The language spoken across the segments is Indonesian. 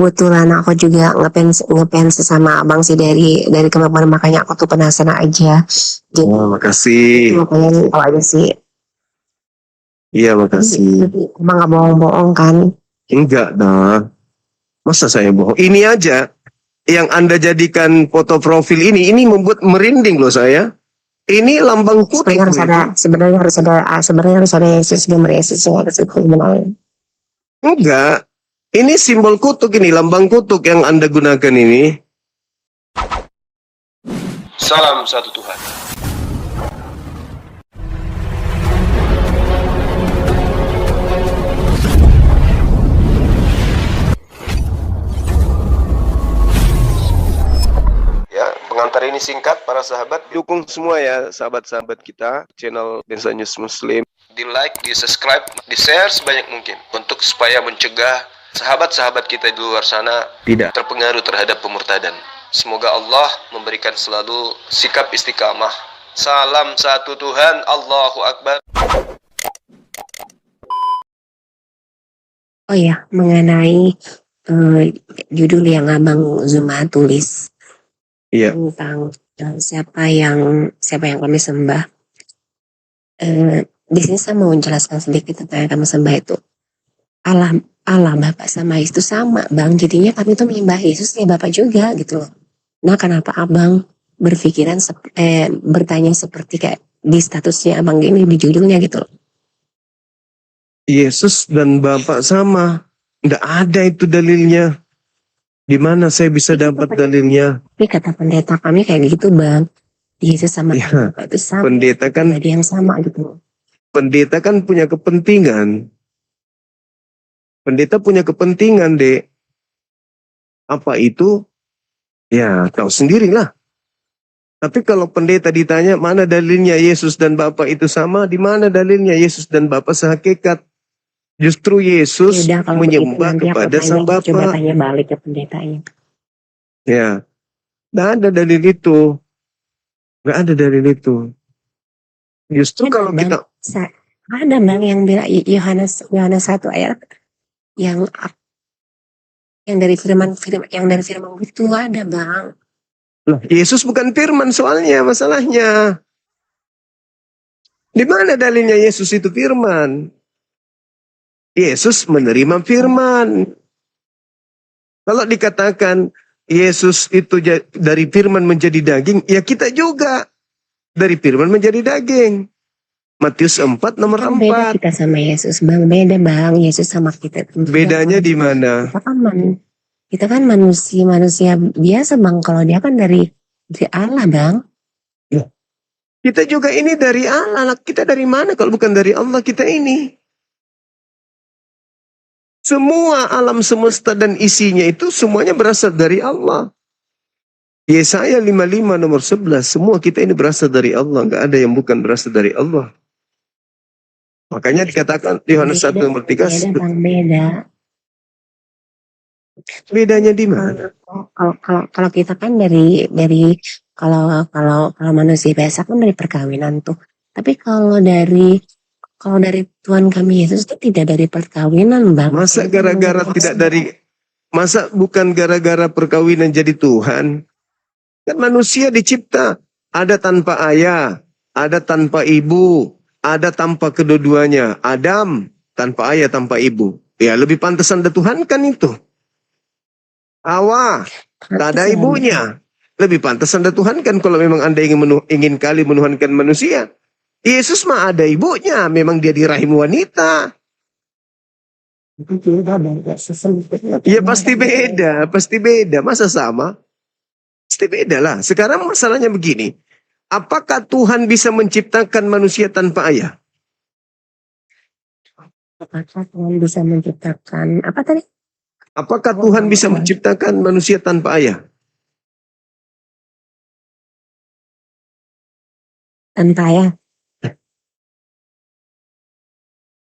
Kebetulan aku juga ngefans sama abang sih dari kemarin, makanya aku tuh penasaran aja. Jadi Makasih. makanya kalau ada sih. Iya, makasih. Tapi emang nggak bohong-bohong kan? Enggak dah. Masa saya bohong? Ini aja yang Anda jadikan foto profil ini membuat merinding loh saya. Ini lambang kutub. Sebenarnya harus ada Yesus, gambar Yesus, harus itu gimana? Enggak. Ini simbol kutuk ini, lambang kutuk yang Anda gunakan ini. Salam satu Tuhan. Ya, pengantar ini singkat para sahabat. Dukung semua ya sahabat-sahabat kita channel Densa News Muslim. Di like, di subscribe, di share sebanyak mungkin untuk supaya mencegah sahabat-sahabat kita di luar sana tidak terpengaruh terhadap pemurtadan. Semoga Allah memberikan selalu sikap istiqamah. Salam satu Tuhan, Allahu Akbar. Oh ya, mengenai judul yang Abang Zuma tulis tentang siapa yang kami sembah. Di sini saya mau menjelaskan sedikit tentang yang kami sembah itu. Allah Bapak sama Yesus sama, Bang. Jadinya kami tuh menyembah Yesus ya Bapak juga gitu loh. Nah, kenapa Abang berpikiran bertanya seperti kayak di statusnya Abang gini di judulnya gitu loh. Yesus dan Bapa sama. Nggak ada itu dalilnya. Di mana saya bisa dapat dalilnya? Tapi kata pendeta kami kayak gitu Bang. Yesus sama Bapak itu sama. Pendeta kan ada yang sama gitu. Pendeta kan punya kepentingan. Pendeta punya kepentingan, Dek. Apa itu? Ya, tahu sendirilah. Tapi kalau pendeta ditanya, mana dalilnya Yesus dan Bapa itu sama? Di mana dalilnya Yesus dan Bapa sehakikat? Justru Yesus menyembah kepada Sang Bapa. Coba tanya balik ke pendetanya. Ya, nggak ada dalil itu. Nggak ada dalil itu. Justru kalau kita... Ada Bang yang bilang Yohanes 1 ayat yang dari firman itu ada Bang. Loh, Yesus bukan firman soalnya masalahnya. Di mana dalilnya Yesus itu firman? Yesus menerima firman. Kalau dikatakan Yesus itu dari firman menjadi daging, ya kita juga dari firman menjadi daging. Matius 4 nomor 4. Beda kita sama Yesus Bang, beda Bang. Yesus sama kita. Bedanya di mana? Kita kan manusia biasa Bang. Kalau dia kan dari Allah Bang. Kita juga ini dari Allah. Kita dari mana kalau bukan dari Allah kita ini? Semua alam semesta dan isinya itu semuanya berasal dari Allah. Yesaya 55 nomor 11. Semua kita ini berasal dari Allah. Nggak ada yang bukan berasal dari Allah. Makanya dikatakan di Yohanes 1 nomor 3. Beda. Bedanya di mana? Kalau kita kan dari kalau manusia biasa kan dari perkawinan tuh. Tapi kalau dari Tuhan kami Yesus itu tidak dari perkawinan Bang. Masa bukan gara-gara perkawinan jadi Tuhan? Kan manusia dicipta ada tanpa ayah, ada tanpa ibu, ada tanpa kedua-duanya. Adam tanpa ayah, tanpa ibu. Ya lebih pantas Anda Tuhan kan itu. Hawa tak ada ibunya. Lebih pantas Anda Tuhan kan kalau memang Anda ingin kali menuhankan manusia. Yesus mah ada ibunya, memang dia di rahim wanita. Ya pasti beda, masa sama? Pasti beda lah. Sekarang masalahnya begini, apakah Tuhan bisa menciptakan manusia tanpa ayah? Apakah Tuhan bisa menciptakan apa tadi? Apakah Tuhan bisa menciptakan manusia tanpa ayah? Tanpa ayah.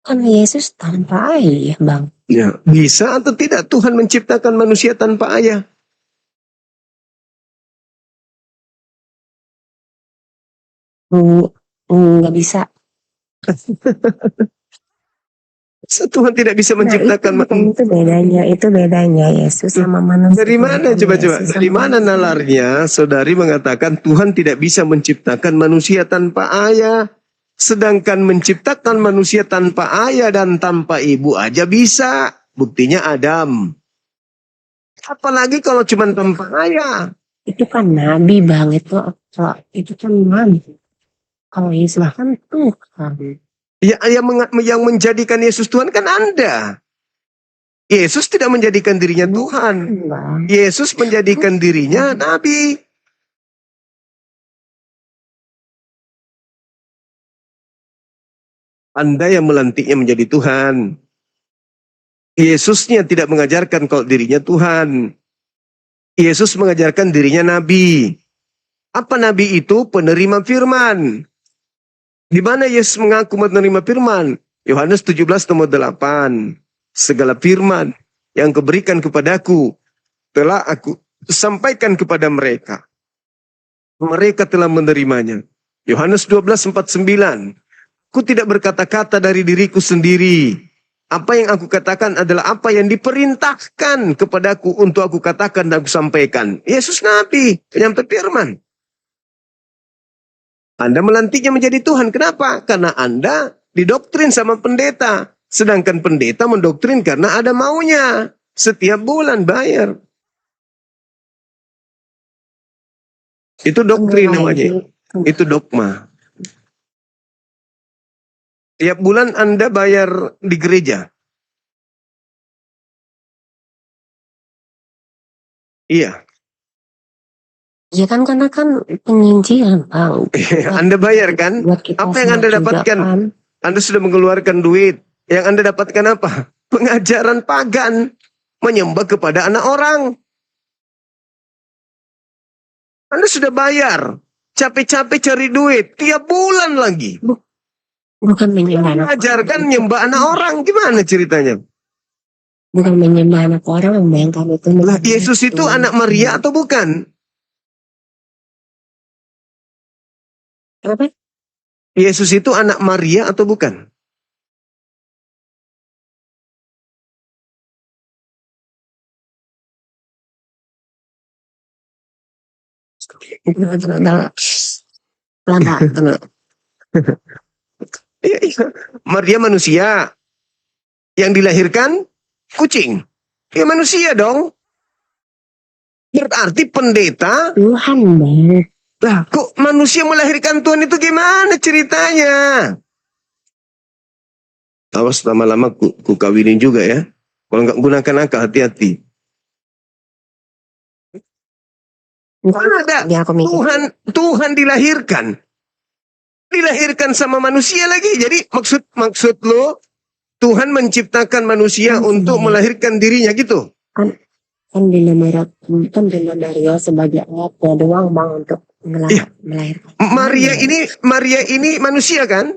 Kan Yesus tanpa ayah, Bang. Ya, bisa atau tidak Tuhan menciptakan manusia tanpa ayah? Nggak bisa. Tuhan tidak bisa Nah, menciptakan itu bedanya Yesus sama manusia. Dari mana coba? Yesus Dari sama mana nalarnya saudari mengatakan Tuhan tidak bisa menciptakan manusia tanpa ayah, sedangkan menciptakan manusia tanpa ayah dan tanpa ibu aja bisa. Buktinya Adam. Apalagi kalau cuma tanpa ayah. Itu kan nabi Bang, itu kan nabi. Kalau Yesus kan Tuhan. Ya, yang menjadikan Yesus Tuhan kan Anda. Yesus tidak menjadikan dirinya Tuhan. Bang. Yesus menjadikan dirinya nabi. Anda yang melantiknya menjadi Tuhan. Yesusnya tidak mengajarkan kalau dirinya Tuhan. Yesus mengajarkan dirinya nabi. Apa nabi itu? Penerima firman. Di mana Yesus mengaku menerima firman? Yohanes 17 nomor 8. Segala firman yang kuberikan kepadaku telah aku sampaikan kepada mereka. Mereka telah menerimanya. Yohanes 12:49. Aku tidak berkata-kata dari diriku sendiri. Apa yang aku katakan adalah apa yang diperintahkan kepadaku untuk aku katakan dan aku sampaikan. Yesus nabi, penyampai firman. Anda melantiknya menjadi Tuhan. Kenapa? Karena Anda didoktrin sama pendeta. Sedangkan pendeta mendoktrin karena ada maunya. Setiap bulan bayar. Itu doktrin namanya. Itu dogma. Tiap bulan Anda bayar di gereja. Iya. Ya kan karena kan penginjilan Bang. Anda bayar kan? Apa yang Anda dapatkan? Kan? Anda sudah mengeluarkan duit. Yang Anda dapatkan apa? Pengajaran pagan. Menyembah kepada anak orang. Anda sudah bayar. Capek-capek cari duit. Tiap bulan lagi. Bukan menyembah anak mengajarkan nyembah anak orang. Gimana ceritanya? Bukan menyembah anak orang, membayangkan itu. Lah, Yesus itu anak Maria atau bukan? Apa? Yesus itu anak Maria atau bukan? Pelan-pelan. Iya. Maria manusia. Yang dilahirkan kucing. Ya manusia dong. Berarti pendeta. Tuhan Bang. Lah kok manusia melahirkan Tuhan itu gimana ceritanya? Awas lama-lama ku kawinin juga ya. Kalau nggak gunakan akal hati-hati. Ada Ya, Tuhan dilahirkan. Dilahirkan sama manusia lagi. Jadi maksud lo Tuhan menciptakan manusia untuk melahirkan dirinya gitu. Kan Maria sebagai ayatnya doang Bang untuk melahirkan. Maria ini manusia kan?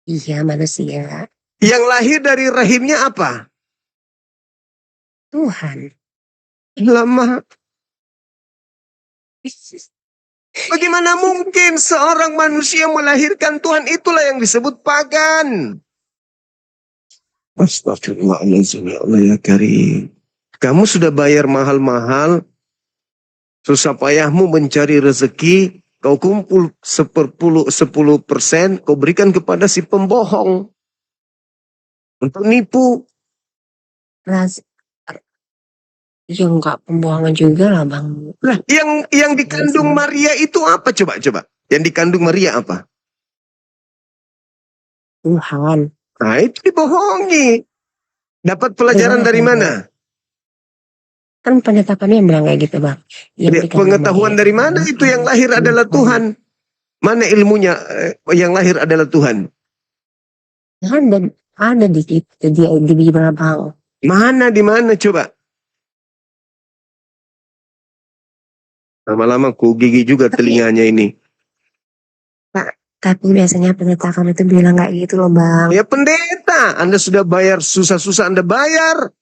Iya manusia. Yang lahir dari rahimnya apa? Tuhan. Lama. Bagaimana mungkin seorang manusia melahirkan Tuhan? Itulah yang disebut pagan. Astagfirullahaladzim, ya Allah ya Karim. Kamu sudah bayar mahal-mahal. Susah payahmu mencari rezeki. Kau kumpul 10%, kau berikan kepada si pembohong. Untuk nipu. Ya enggak pembohongan juga lah Bang. Nah, yang dikandung Maria itu apa coba? Yang dikandung Maria apa? Tuhan. Nah, itu dibohongi. Dapat pelajaran dari mana? Kan pendetakannya yang bilang kayak gitu Bang. Pengetahuan dari mana itu yang lahir adalah Tuhan? Mana ilmunya yang lahir adalah Tuhan? Ada di Bibel Bang. Mana di mana coba? Lama-lama ku gigi juga telinganya ini. Tapi biasanya pendeta kami itu bilang kayak gitu loh Bang. Ya pendeta, Anda sudah bayar, susah-susah Anda bayar.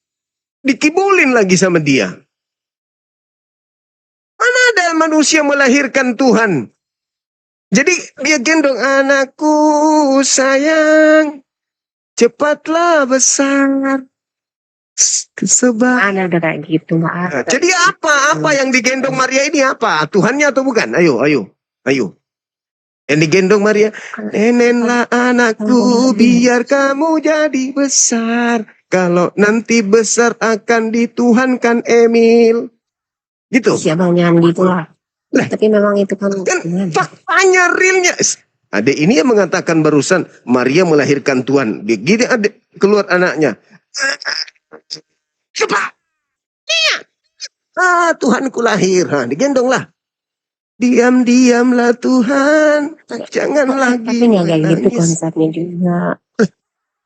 Dikibulin lagi sama dia. Mana ada manusia melahirkan Tuhan? Jadi dia gendong anakku sayang. cepatlah besar. Sebab Ada udah kayak gitu, nggak ada. jadi apa yang digendong Maria ini apa? Tuhannya atau bukan? Ayo. Yang digendong Maria, neneklah anakku, biar kamu jadi besar. Kalau nanti besar akan dituhankan Emil. Gitu. Siapa yang gitu lah. Lah. Tapi memang itu kan Faktanya, realnya. Adik ini yang mengatakan barusan, Maria melahirkan Tuhan. Gini adik keluar anaknya. Coba. Iya. Tuhanku lahir. Digendonglah. Diamlah Tuhan, jangan lagi tapi nggak kayak gitu menangis. konsepnya juga.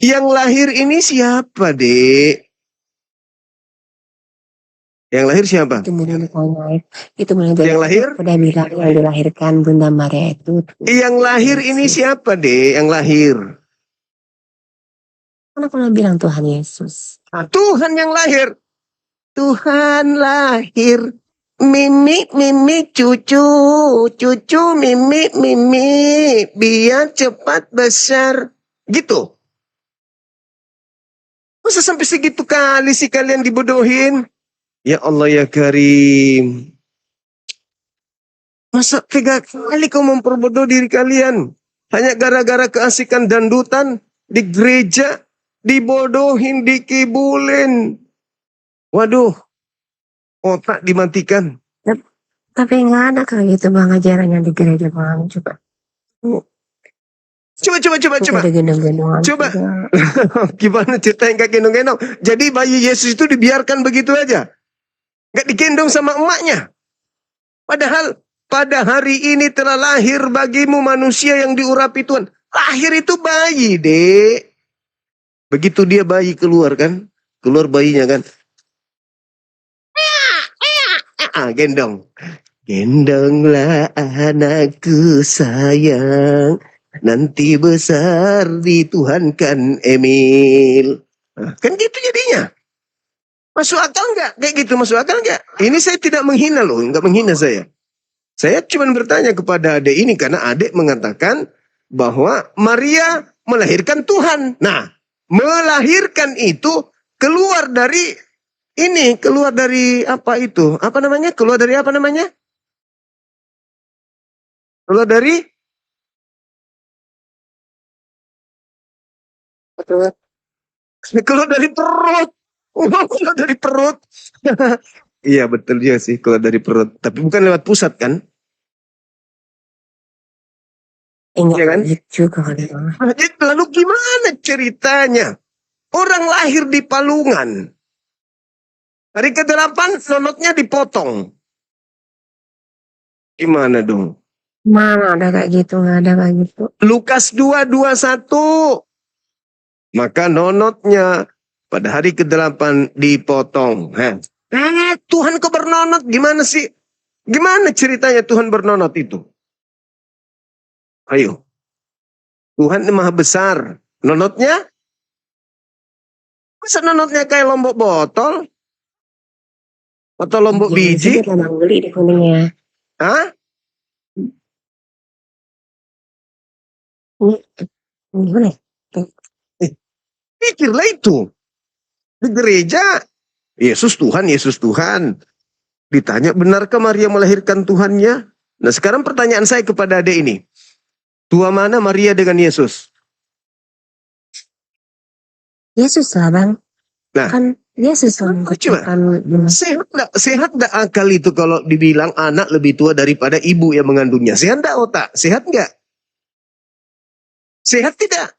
Yang lahir ini siapa, Dek? Yang lahir siapa? Itu mulai ditanya. Itu mulai Yang lahir? udah bilang yang dilahirkan Bunda Maria itu. Yang lahir ini siapa, Dek? Yang lahir. Kan aku udah bilang Tuhan Yesus. Tuhan yang lahir. Tuhan lahir. Mimi, cucu, mimi, biar cepat besar. Gitu. Masa sampai segitu kali sih kalian dibodohin? Ya Allah ya Karim. Masa tiga kali kau memperbodoh diri kalian? Hanya gara-gara keasikan dandutan di gereja, dibodohin, dikibulin. Waduh, otak dimatikan. Tapi nggak ada kayak gitu bang ajarannya di gereja bang. Coba. Coba. Ada gendong-gendongan. Coba. juga. Gimana cerita yang gak gendong-gendong? Jadi bayi Yesus itu dibiarkan begitu aja. Gak digendong sama emaknya. Padahal pada hari ini telah lahir bagimu manusia yang diurapi Tuhan. Lahir itu bayi, Dek. Begitu dia bayi keluar kan. Keluar bayinya kan. Gendong. Gendonglah anakku sayang. Nanti besar dituhankan Emil. Kan gitu jadinya. Masuk akal nggak? Kayak gitu masuk akal nggak? Ini saya tidak menghina loh, nggak menghina saya. Saya cuma bertanya kepada adik ini karena adik mengatakan bahwa Maria melahirkan Tuhan. Nah, melahirkan itu keluar dari ini, keluar dari apa itu? Apa namanya? Keluar dari apa namanya? Keluar dari Betul. keluar dari perut. Keluar dari perut. Iya betul juga sih keluar dari perut. Tapi bukan lewat pusat kan? Enggak Iya kan? gitu juga kali bang. Jadi lalu gimana ceritanya? Orang lahir di Palungan. Hari ke-8 nonotnya dipotong. Gimana dong? Mana ada kayak gitu, nggak ada kayak gitu. Lukas 2:21. Maka nonotnya pada hari ke-8 dipotong. Tuhan kok bernonot? Gimana sih? Gimana ceritanya Tuhan bernonot itu? Ayo. Tuhan maha besar. Nonotnya? Masa nonotnya kayak lombok botol? Atau lombok biji? Itu memang beli di kuningnya. Hah? Gimana? Pikirlah itu. Di gereja, Yesus Tuhan. Ditanya, benarkah Maria melahirkan Tuhannya? Nah sekarang pertanyaan saya kepada adik ini. Tua mana Maria dengan Yesus? Yesus lah bang. Nah. Kan Yesus yang Coba. mengucapkan. Sehat gak akal itu kalau dibilang anak lebih tua daripada ibu yang mengandungnya? Sehat gak otak? Sehat gak? Sehat tidak?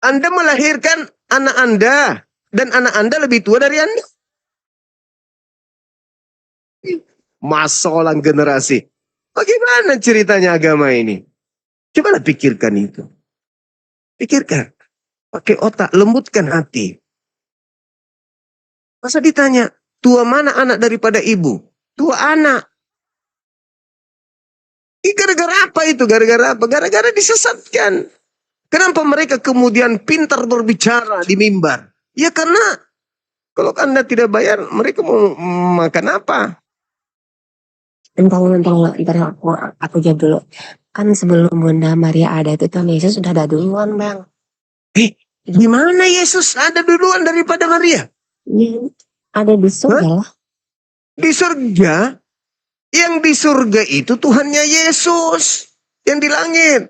Anda melahirkan anak Anda. Dan anak Anda lebih tua dari Anda. Masalah generasi. Bagaimana ceritanya agama ini? Cobalah pikirkan itu. Pikirkan. Pakai otak, lembutkan hati. Masa ditanya, tua mana anak daripada ibu? Tua anak. Gara-gara apa itu? Gara-gara apa? Gara-gara disesatkan. Kenapa mereka kemudian pintar berbicara di mimbar? Ya karena kalau Anda tidak bayar, mereka mau makan apa? Bentar, aku jawab dulu. Kan sebelum Bunda Maria ada itu Tuhan Yesus sudah ada duluan bang. Gimana Yesus ada duluan daripada Maria? Ya, ada di surga lah. Di surga? Yang di surga itu Tuhannya Yesus. Yang di langit.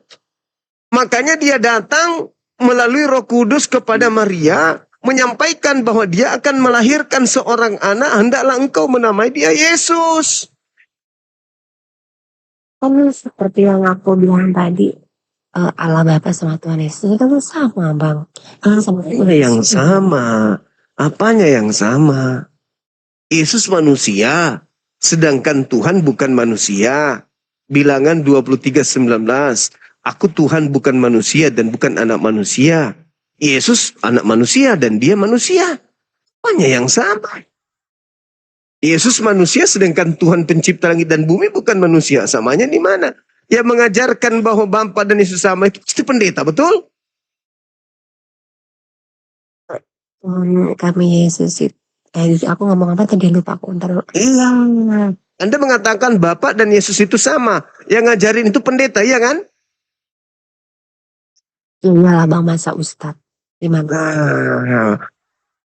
Makanya dia datang melalui Roh Kudus kepada Maria, menyampaikan bahwa dia akan melahirkan seorang anak, hendaklah engkau menamai dia Yesus. Kan seperti yang aku bilang tadi, Allah Bapa sama Tuhan Yesus itu kan sama, Bang. Sama Apanya yang sama? Apanya yang sama? Yesus manusia, sedangkan Tuhan bukan manusia. Bilangan 23:19. Aku Tuhan bukan manusia dan bukan anak manusia. Yesus anak manusia dan dia manusia. Apanya yang sama? Yesus manusia sedangkan Tuhan pencipta langit dan bumi bukan manusia. Samanya di mana? Yang mengajarkan bahwa Bapa dan Yesus sama itu pendeta, betul? Tuhan kami Yesus itu. Aku ngomong apa tadi lupa aku ntar. Iya. Anda mengatakan Bapa dan Yesus itu sama. Yang ngajarin itu pendeta, iya kan? Iyalah Bang, masa Ustad. Gimana? Nah,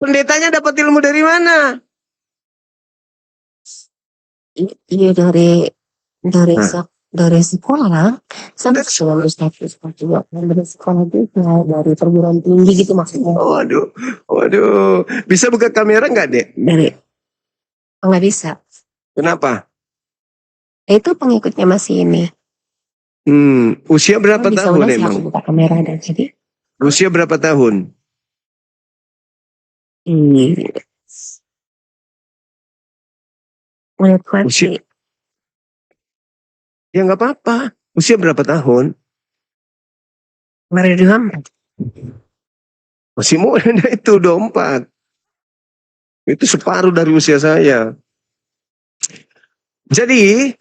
pendetanya dapat ilmu dari mana? Iya dari Nah. dari sekolah sama sekolah Ustadz juga dari sekolah juga dari perguruan tinggi gitu maksudnya. Waduh. Bisa buka kamera nggak, Dek? Dari nggak bisa. Kenapa? Itu pengikutnya masih ini. Usia berapa Bisa tahun udah sih emang? aku buka kamera dan jadi. Usia berapa tahun? Menurut gue sih, Ya nggak apa-apa. Usia berapa tahun? baru 24. Masih muda itu 24. Itu separuh dari usia saya. Jadi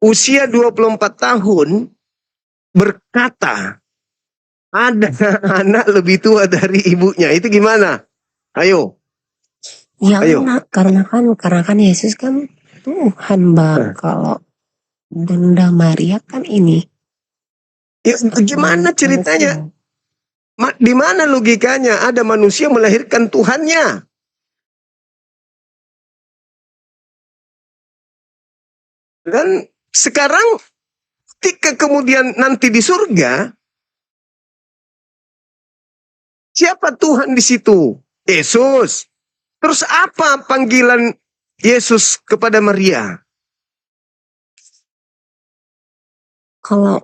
usia 24 tahun berkata ada anak lebih tua dari ibunya. Itu gimana? Ayo. Ya Ayo. karena kan Yesus kan Tuhan Bang. Kalau Bunda Maria kan ini. Ya, gimana ceritanya? Di mana logikanya ada manusia melahirkan Tuhannya? Dan sekarang ketika kemudian nanti di surga, siapa Tuhan di situ? Yesus. Terus apa panggilan Yesus kepada Maria? Kalau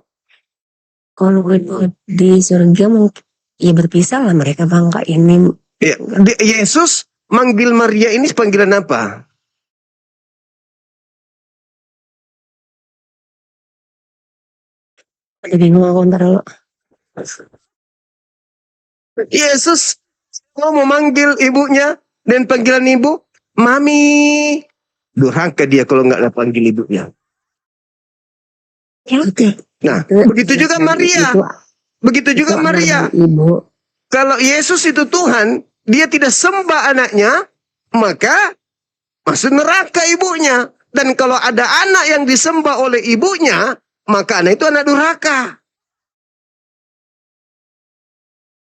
di surga mungkin ya berpisah lah mereka bangga ini. Ya, Yesus manggil Maria ini panggilan apa? Ada bingung aku ntar lo. Yesus mau memanggil ibunya dan panggilan ibu, Mami. Durhaka dia kalau nggak ada panggil ibunya. Ya, Nah, begitu juga Maria. Begitu juga Maria. Ibu. Kalau Yesus itu Tuhan, dia tidak sembah anaknya, maka masuk neraka ibunya. Dan kalau ada anak yang disembah oleh ibunya, maka anak itu anak durhaka.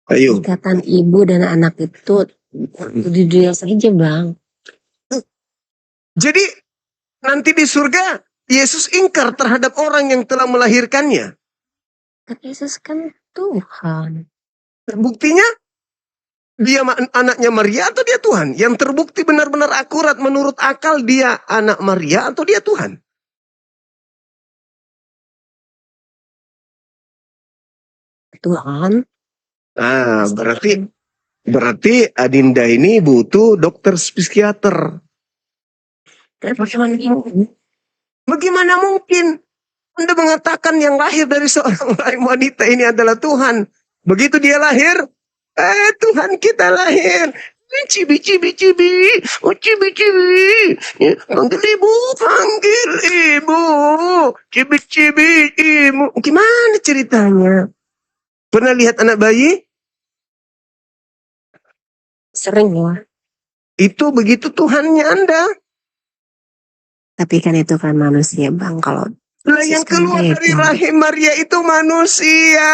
Ayo. Ikatan ibu dan anak itu di dunia saja Bang. Jadi nanti di surga Yesus ingkar terhadap orang yang telah melahirkannya. Kan Yesus kan Tuhan. Terbuktinya dia anaknya Maria atau dia Tuhan? Yang terbukti benar-benar akurat menurut akal dia anak Maria atau dia Tuhan? Tuhan. Ah, berarti Adinda ini butuh dokter psikiater. Bagaimana mungkin Anda mengatakan yang lahir dari seorang wanita ini adalah Tuhan? Begitu dia lahir, Tuhan kita lahir. Cibi, cibi, cibi. Oh, cibi, cibi. Panggil ibu, panggil ibu. Cibi, cibi, ibu. Gimana ceritanya? Pernah lihat anak bayi? Sering ya. Itu begitu Tuhannya Anda. Tapi kan itu kan manusia Bang. Kalau Yang keluar dari rahim Maria itu manusia.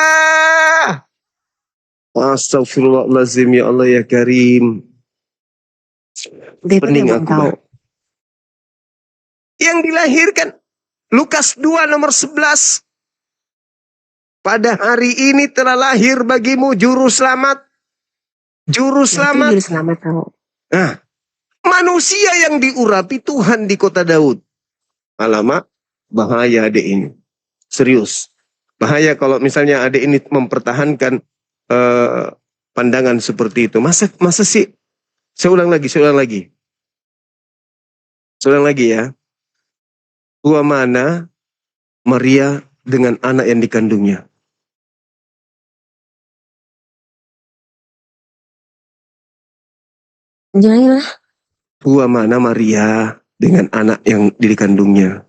Astagfirullahaladzim, ya Allah ya Karim. Dia pun Pening yang aku, tahu. Bang. Yang dilahirkan Lukas 2 nomor 11. Pada hari ini telah lahir bagimu juru selamat. Juru Nah, itu selamat. juru selamat tahu. Nah, manusia yang diurapi Tuhan di kota Daud. Alamak, bahaya adik ini. Serius. Bahaya kalau misalnya adik ini mempertahankan pandangan seperti itu. Masa sih? Saya ulang lagi. Saya ulang lagi ya. Tua mana Maria dengan anak yang dikandungnya? Janganlah. Tua mana Maria dengan anak yang dikandungnya?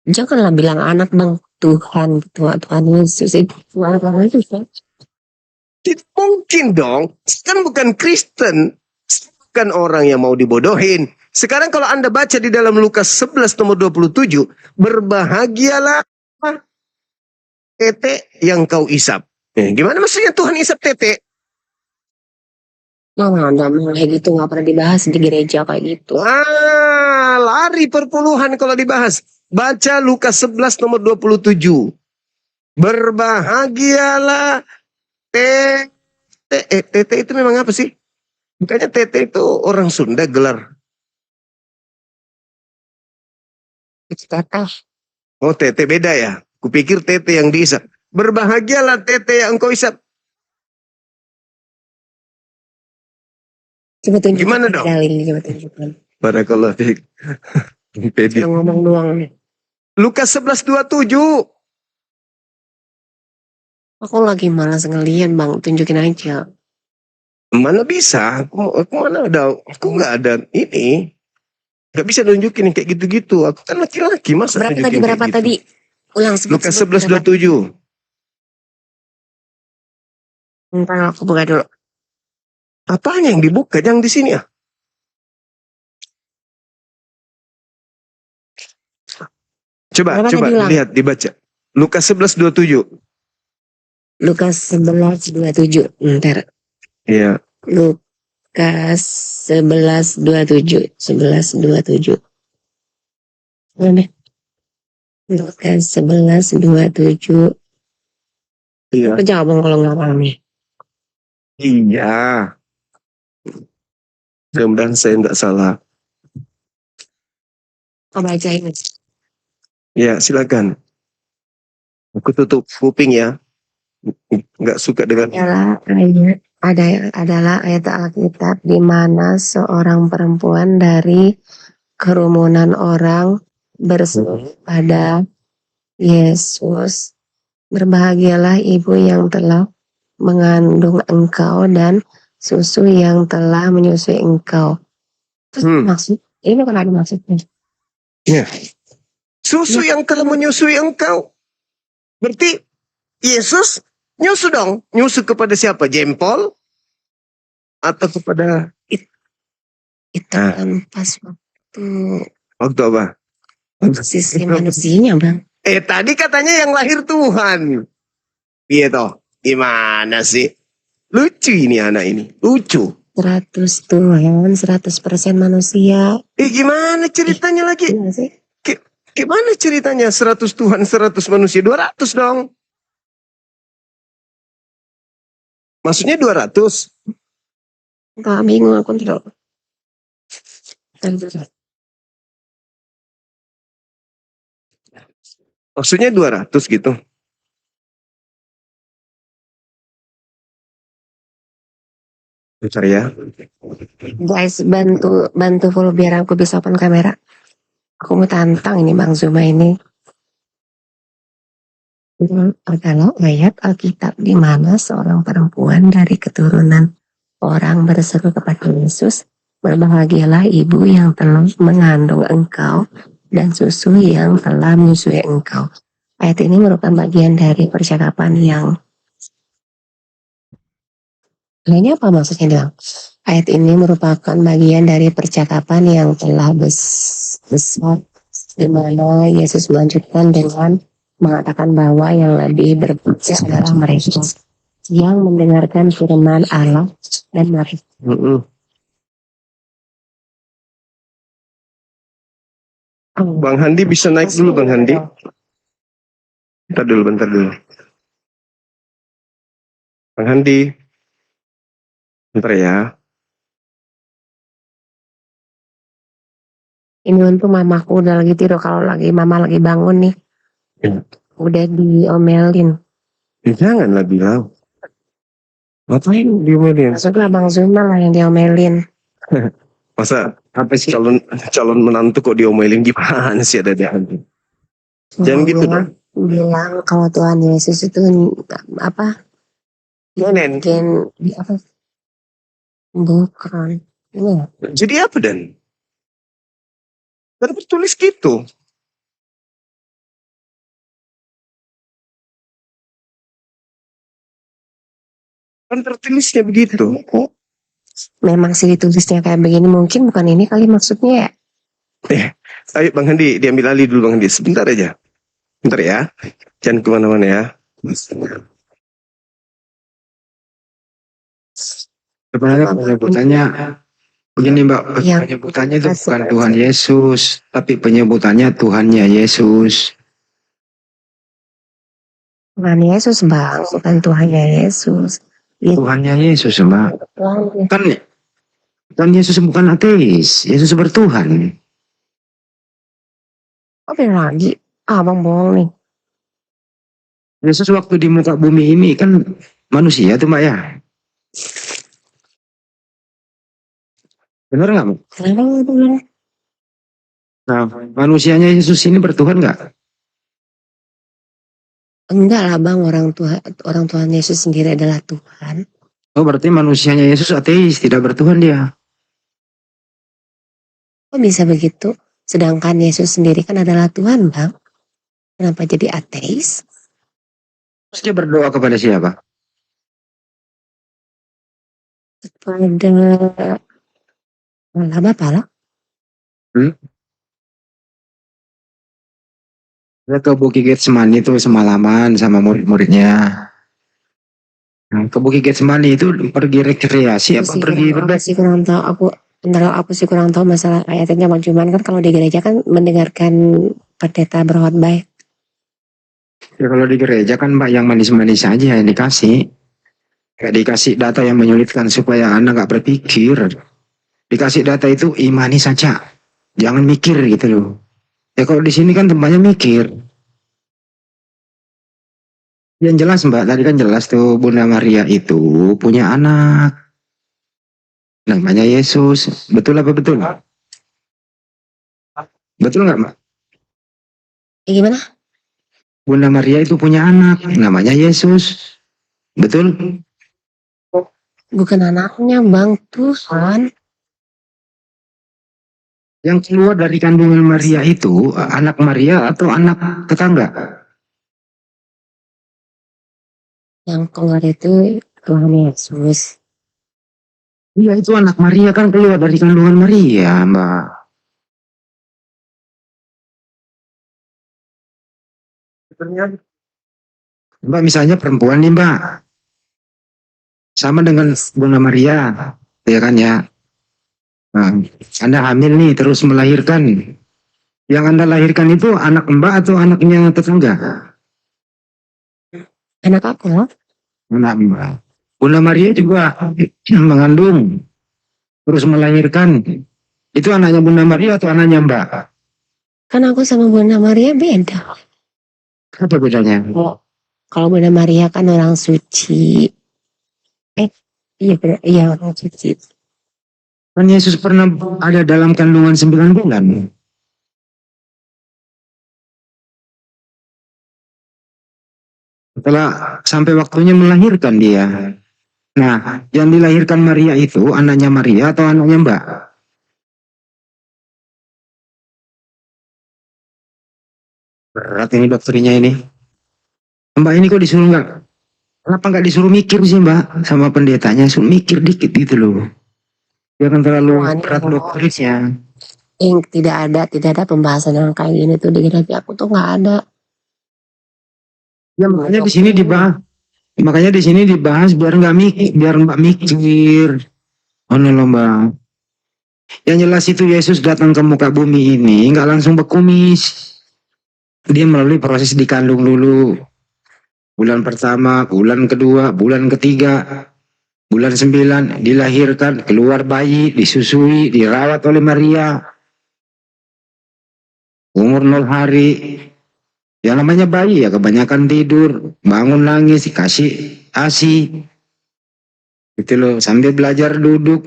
Janganlah bilang anak bang. Tuhan, Tuhan Yesus itu Tuhan Yesus. Kan? Tidak mungkin dong. Kan bukan Kristen. Bukan orang yang mau dibodohin. Sekarang kalau Anda baca di dalam Lukas 11 nomor 27. Berbahagialah tete yang kau isap. Gimana maksudnya Tuhan isap tete? Ada kayak gitu nggak pernah dibahas di gereja kayak gitu. Lari perpuluhan kalau dibahas. Baca Lukas 11 nomor 27. Berbahagialah tete itu memang apa sih? Bukannya tete itu orang Sunda gelar. Teteh. Oh, tete beda ya. Kupikir tete yang diisap. Berbahagialah tete yang engkau isap. Coba tunjukkan. Gimana dong? Dalil, coba tunjukkan. Barakallah fiik. Cuma ngomong doang nih. Lukas 11:27. Aku lagi malas ngeliat bang, tunjukin aja. Mana bisa? Aku mana ada? Aku nggak ada ini. Nggak bisa nunjukin yang kayak gitu-gitu. Aku kan laki-laki, masa Berapa nunjukin berapa kayak tadi? gitu? Ulang Lukas 11:27. Bentar aku buka dulu. Apanya yang dibuka? Yang di sini ya? Coba lihat dibaca. Lukas 11:27. Lukas 11:27. Bentar. Iya. Lukas 11:27. 11:27. Mana? Lukas 11:27. Iya. Aku jawab kalau nggak paham nih. Iya. Mudah-mudahan saya nggak salah. Kau bacain. Ya, silakan. Aku tutup kuping ya. Nggak suka dengan adalah ayat Alkitab di mana seorang perempuan dari kerumunan orang berseru pada Yesus, berbahagialah ibu yang telah mengandung engkau dan susu yang telah menyusui engkau. Terus maksud ini bukan ada maksudnya. Ya. Susu yang telah menyusui engkau. Berarti Yesus nyusu dong. Nyusu kepada siapa? Jempol? Atau kepada... Itu kan pas waktu... Waktu apa? Sisi manusianya bang. Tadi katanya yang lahir Tuhan. Iya toh. Gimana sih? Lucu ini anak ini. Lucu. 100 Tuhan, 100% manusia. Gimana ceritanya lagi? Gimana sih? Gimana ceritanya 100 Tuhan 100 manusia 200 dong. Maksudnya 200? Enggak, bingung aku tidak. Maksudnya 200 gitu. Bentar ya. Guys, bantu follow biar aku bisa open kamera. Aku mau tantang ini Bang Zuma ini. Adalah ayat Alkitab di mana seorang perempuan dari keturunan orang berseru kepada Yesus, berbahagialah ibu yang telah mengandung engkau dan susu yang telah menyusui engkau. Ayat ini merupakan bagian dari percakapan yang lainnya apa maksudnya Bang? Ayat ini merupakan bagian dari percakapan yang telah besar di mana Yesus melanjutkan dengan mengatakan bahwa yang lebih berbahagia adalah mereka yang mendengarkan firman Allah dan mati. Bang Handi bisa naik dulu, Bang Handi. Bentar dulu. Bang Handi. Bentar ya. Ini untuk mamaku udah lagi tidur, kalau mama lagi bangun nih. Ya. Udah diomelin. Janganlah bilang. Ngapain diomelin? Maksudnya Bang Zuma lah yang diomelin. Masa apa sih calon menantu kok diomelin, gimana sih ada Handi? Jangan gitu dong. Bilang kalau Tuhan Yesus itu apa? Nenen. Apa? Bukan. Ini ya? Jadi apa Dan? Kan tertulis gitu. Kan tertulisnya begitu. Memang sih ditulisnya kayak begini, mungkin bukan ini kali maksudnya ya. Ayo Bang Handi, diambil alih dulu Bang Handi. Sebentar aja. Bentar ya. Jangan kemana-mana ya. Sebenarnya penyebutannya begini Mbak, penyebutannya itu bukan Tuhan Yesus, tapi penyebutannya Tuhannya Yesus. Tuhan Yesus Bang, bukan Tuhannya Yesus. Tuhannya Yesus Mbak. Kan Yesus bukan ateis, Yesus bertuhan. Oh beda lagi, abang bohong nih. Yesus waktu di muka bumi ini kan manusia tuh Mbak ya. Benar nggak Mbak? Benar. Nah, manusianya Yesus ini bertuhan nggak? Enggak lah Bang, orang Tuhan Yesus sendiri adalah Tuhan. Oh berarti manusianya Yesus ateis, tidak bertuhan dia. Kok bisa begitu? Sedangkan Yesus sendiri kan adalah Tuhan Bang. Kenapa jadi ateis? Terus dia berdoa kepada siapa? Kepada Allah Bapa lah. Dia ke Bukit Getsemani itu semalaman sama murid-muridnya. Nah, ke Bukit Getsemani itu pergi rekreasi apa pergi Aku sih kurang tahu. Aku sih kurang tahu masalah ayatnya Bang. Cuman kan kalau di gereja kan mendengarkan pendeta berkhotbah. Ya kalau di gereja kan Mbak yang manis-manis saja yang dikasih. Kayak dikasih data yang menyulitkan supaya Anda nggak berpikir. Dikasih data itu imani saja. Jangan mikir gitu loh. Ya kalau di sini kan tempatnya mikir. Yang jelas Mbak, tadi kan jelas tuh Bunda Maria itu punya anak. Namanya Yesus. Betul apa betul? Betul nggak Mbak? Gimana? Bunda Maria itu punya anak. Namanya Yesus. Betul? Bukan anaknya Bang, Tuhan. Yang keluar dari kandungan Maria itu anak Maria atau anak tetangga? Yang keluar itu Tuhan Yesus. Iya itu anak Maria kan keluar dari kandungan Maria Mbak. Mbak misalnya perempuan nih Mbak. Sama dengan Bunda Maria. Ya kan ya. Nah, Anda hamil nih terus melahirkan. Yang Anda lahirkan itu anak Mbak atau anaknya tetangga? Anak aku loh. Anak Mbak. Bunda Maria juga mengandung. Terus melahirkan. Itu anaknya Bunda Maria atau anaknya Mbak? Kan aku sama Bunda Maria beda. Apa bedanya? Kalau Bunda Maria kan orang suci. Iya orang suci. Kan Yesus pernah ada dalam kandungan 9 bulan. Setelah sampai waktunya melahirkan dia. Nah, yang dilahirkan Maria itu anaknya Maria atau anaknya Mbak? Berat ini dokternya ini. Mbak ini kok disuruh nggak? Kenapa nggak disuruh mikir sih Mbak sama pendetanya? Suruh mikir dikit gitu loh. Jangan terlalu berat dokternya. Tidak ada pembahasan yang kayak gini tuh di gereja aku tuh nggak ada. Ya makanya di sini dibahas. Makanya di sini dibahas biar nggak mikir. Oh no, Mbak. Yang jelas itu Yesus datang ke muka bumi ini nggak langsung berkumis. Dia melalui proses dikandung dulu. Bulan pertama, bulan kedua, bulan ketiga, bulan 9 dilahirkan, keluar bayi, disusui, dirawat oleh Maria. Umur 0 hari. Yang namanya bayi ya kebanyakan tidur, bangun nangis, dikasih ASI. Gitu loh, sambil belajar dulu,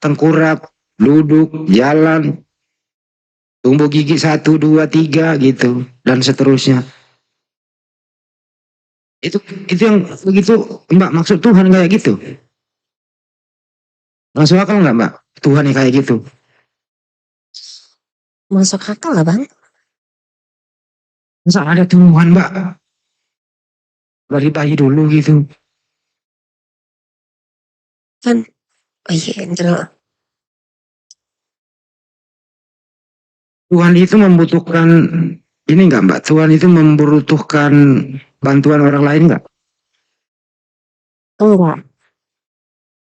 tengkurap, duduk, jalan, tumbuh gigi 1, 2, 3 gitu, dan seterusnya. Itu yang begitu, Mbak, maksud Tuhan kayak gitu. Masuk akal nggak, Mbak? Tuhan yang kayak gitu. Masuk akal lah Bang. Masa ada Tuhan, Mbak? Dari bayi dulu gitu. Kan, oh iya, bener. Tuhan itu membutuhkan, ini nggak, Mbak? Tuhan itu membutuhkan bantuan orang lain nggak? Enggak,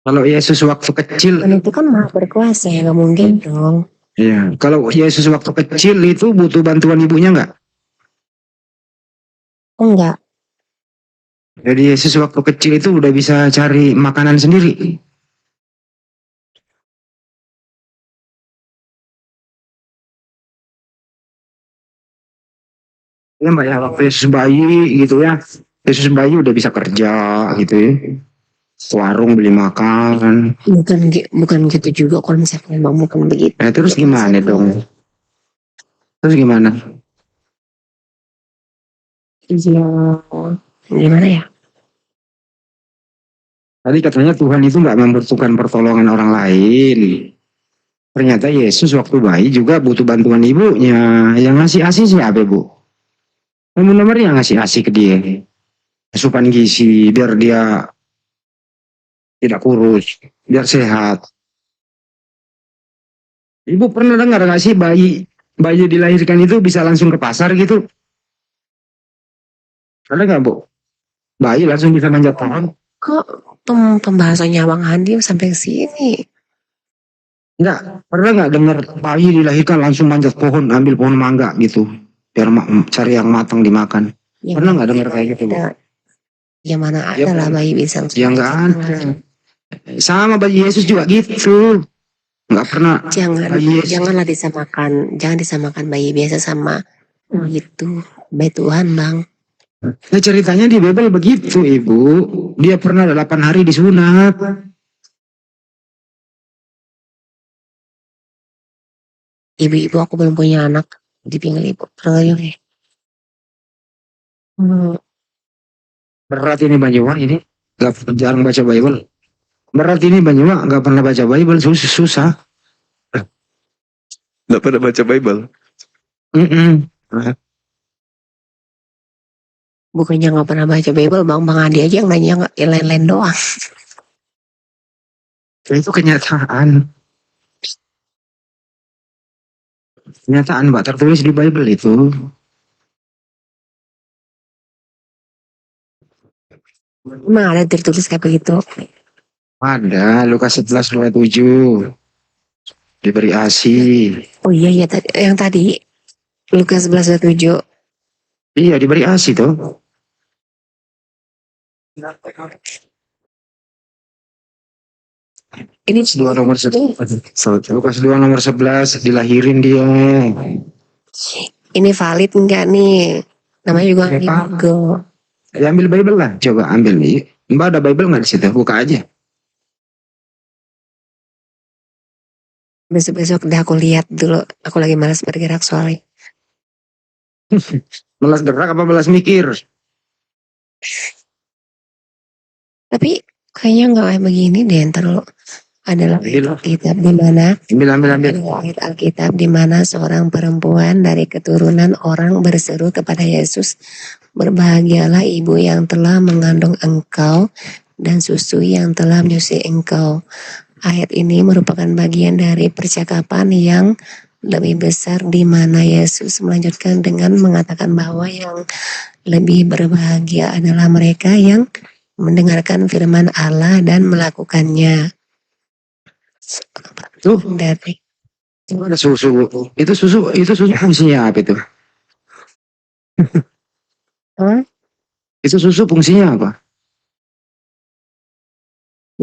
Kalau Yesus waktu kecil, Tuhan itu kan maha berkuasa ya, nggak mungkin dong. iya. Kalau Yesus waktu kecil itu butuh bantuan ibunya nggak? Enggak, Jadi Yesus waktu kecil itu udah bisa cari makanan sendiri. Ya Mbak ya, waktu Yesus bayi gitu ya. Yesus bayi udah bisa kerja gitu ya. Warung beli makan. bukan gitu juga konsepnya Bang, bukan begitu. Terus gimana dong? Terus gimana? Iya, gimana ya? Tadi katanya Tuhan itu nggak membutuhkan pertolongan orang lain. Ternyata Yesus waktu bayi juga butuh bantuan ibunya. Yang ngasih ASI siapa, Bu? Nomor yang ngasih ASI ke dia. Asupan gizi biar dia tidak kurus, biar sehat. Ibu pernah dengar nggak sih bayi dilahirkan itu bisa langsung ke pasar gitu? Ada nggak, Bu? Bayi langsung bisa manjat pohon? Kok pembahasannya Bang Handi sampai ke sini? Enggak, pernah nggak dengar bayi dilahirkan langsung manjat pohon, ambil pohon mangga gitu, biar cari yang matang dimakan? Ya, Pernah nggak dengar kayak gitu, Bu? Ya mana Ya, ada lah bayi bisa. Ya nggak ada. Sama bayi Yesus juga gitu. Nggak pernah. Janganlah jangan disamakan bayi biasa sama gitu. Bayi Tuhan Bang. Nah, ceritanya di Bible begitu, Ibu. Dia pernah 8 hari disunat. Ibu-ibu aku belum punya anak. Dipinggil ibu. Pernah juga ya? Berat ini Banyuwangi ini. Jarang baca Bible. Berat ini Banyuwangi nggak pernah baca Bible, susah. Nggak pernah baca Bible. Bukannya nggak pernah baca Bible Bang Adi aja yang nanya nggak lain-lain doang. Itu kenyataan. Kenyataan, Mbak, tertulis di Bible itu. Emang ada tertulis kayak begitu? Ada, Lukas 11:27. Diberi ASI. Oh iya yang tadi Lukas 11:27. Iya, diberi ASI tuh. Ini Lukas 2 nomor 11 dilahirin dia. Ini valid enggak nih? Namanya juga Google. Ya, ambil Bible lah, coba ambil nih. Mbak ada Bible nggak di situ? Buka aja. Besok-besok deh aku lihat dulu. Aku lagi malas bergerak soalnya. Malas gerak apa malas mikir? Tapi kayaknya nggak kayak begini deh. Ntar lo adalah Alkitab di mana? Ambil. Ayat Alkitab di mana seorang perempuan dari keturunan orang berseru kepada Yesus, berbahagialah ibu yang telah mengandung engkau dan susu yang telah menyusui engkau. Ayat ini merupakan bagian dari percakapan yang lebih besar, di mana Yesus melanjutkan dengan mengatakan bahwa yang lebih berbahagia adalah mereka yang mendengarkan firman Allah dan melakukannya. Tuh, Dari itu ada susu. Itu susu fungsinya apa itu? Hah? Itu susu fungsinya apa?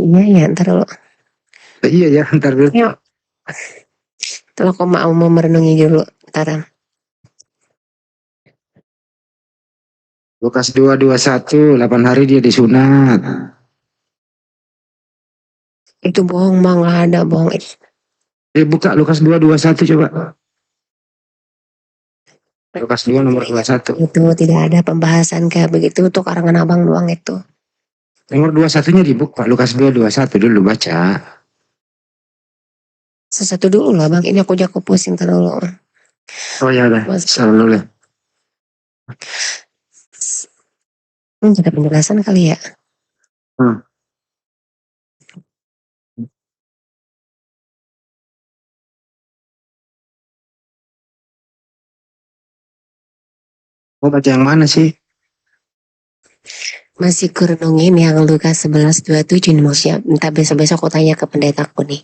Iya ya, ntar lo, Iya ya, ntar dulu. yuk, kalau kau mau merenungi dulu, ntar Lukas 2:21, 8 hari dia disunat. itu bohong bang, nggak ada bohong. Buka Lukas 2:21 coba. Lukas 2 nomor 21. Itu tidak ada pembahasan kayak begitu untuk karangan abang doang itu. Nomor 21-nya dibuka. Lukas 2:21 dulu baca. Sesuatu dulu lah bang, ini aku jago pusing terlalu. Oh ya udah, Mas, selalu deh. ada penjelasan kali ya. Hmm. Mau baca yang mana sih? Masih kurenungin yang Lukas 11:27 nih, mau siap. Entah besok-besok aku tanya ke pendetaku nih.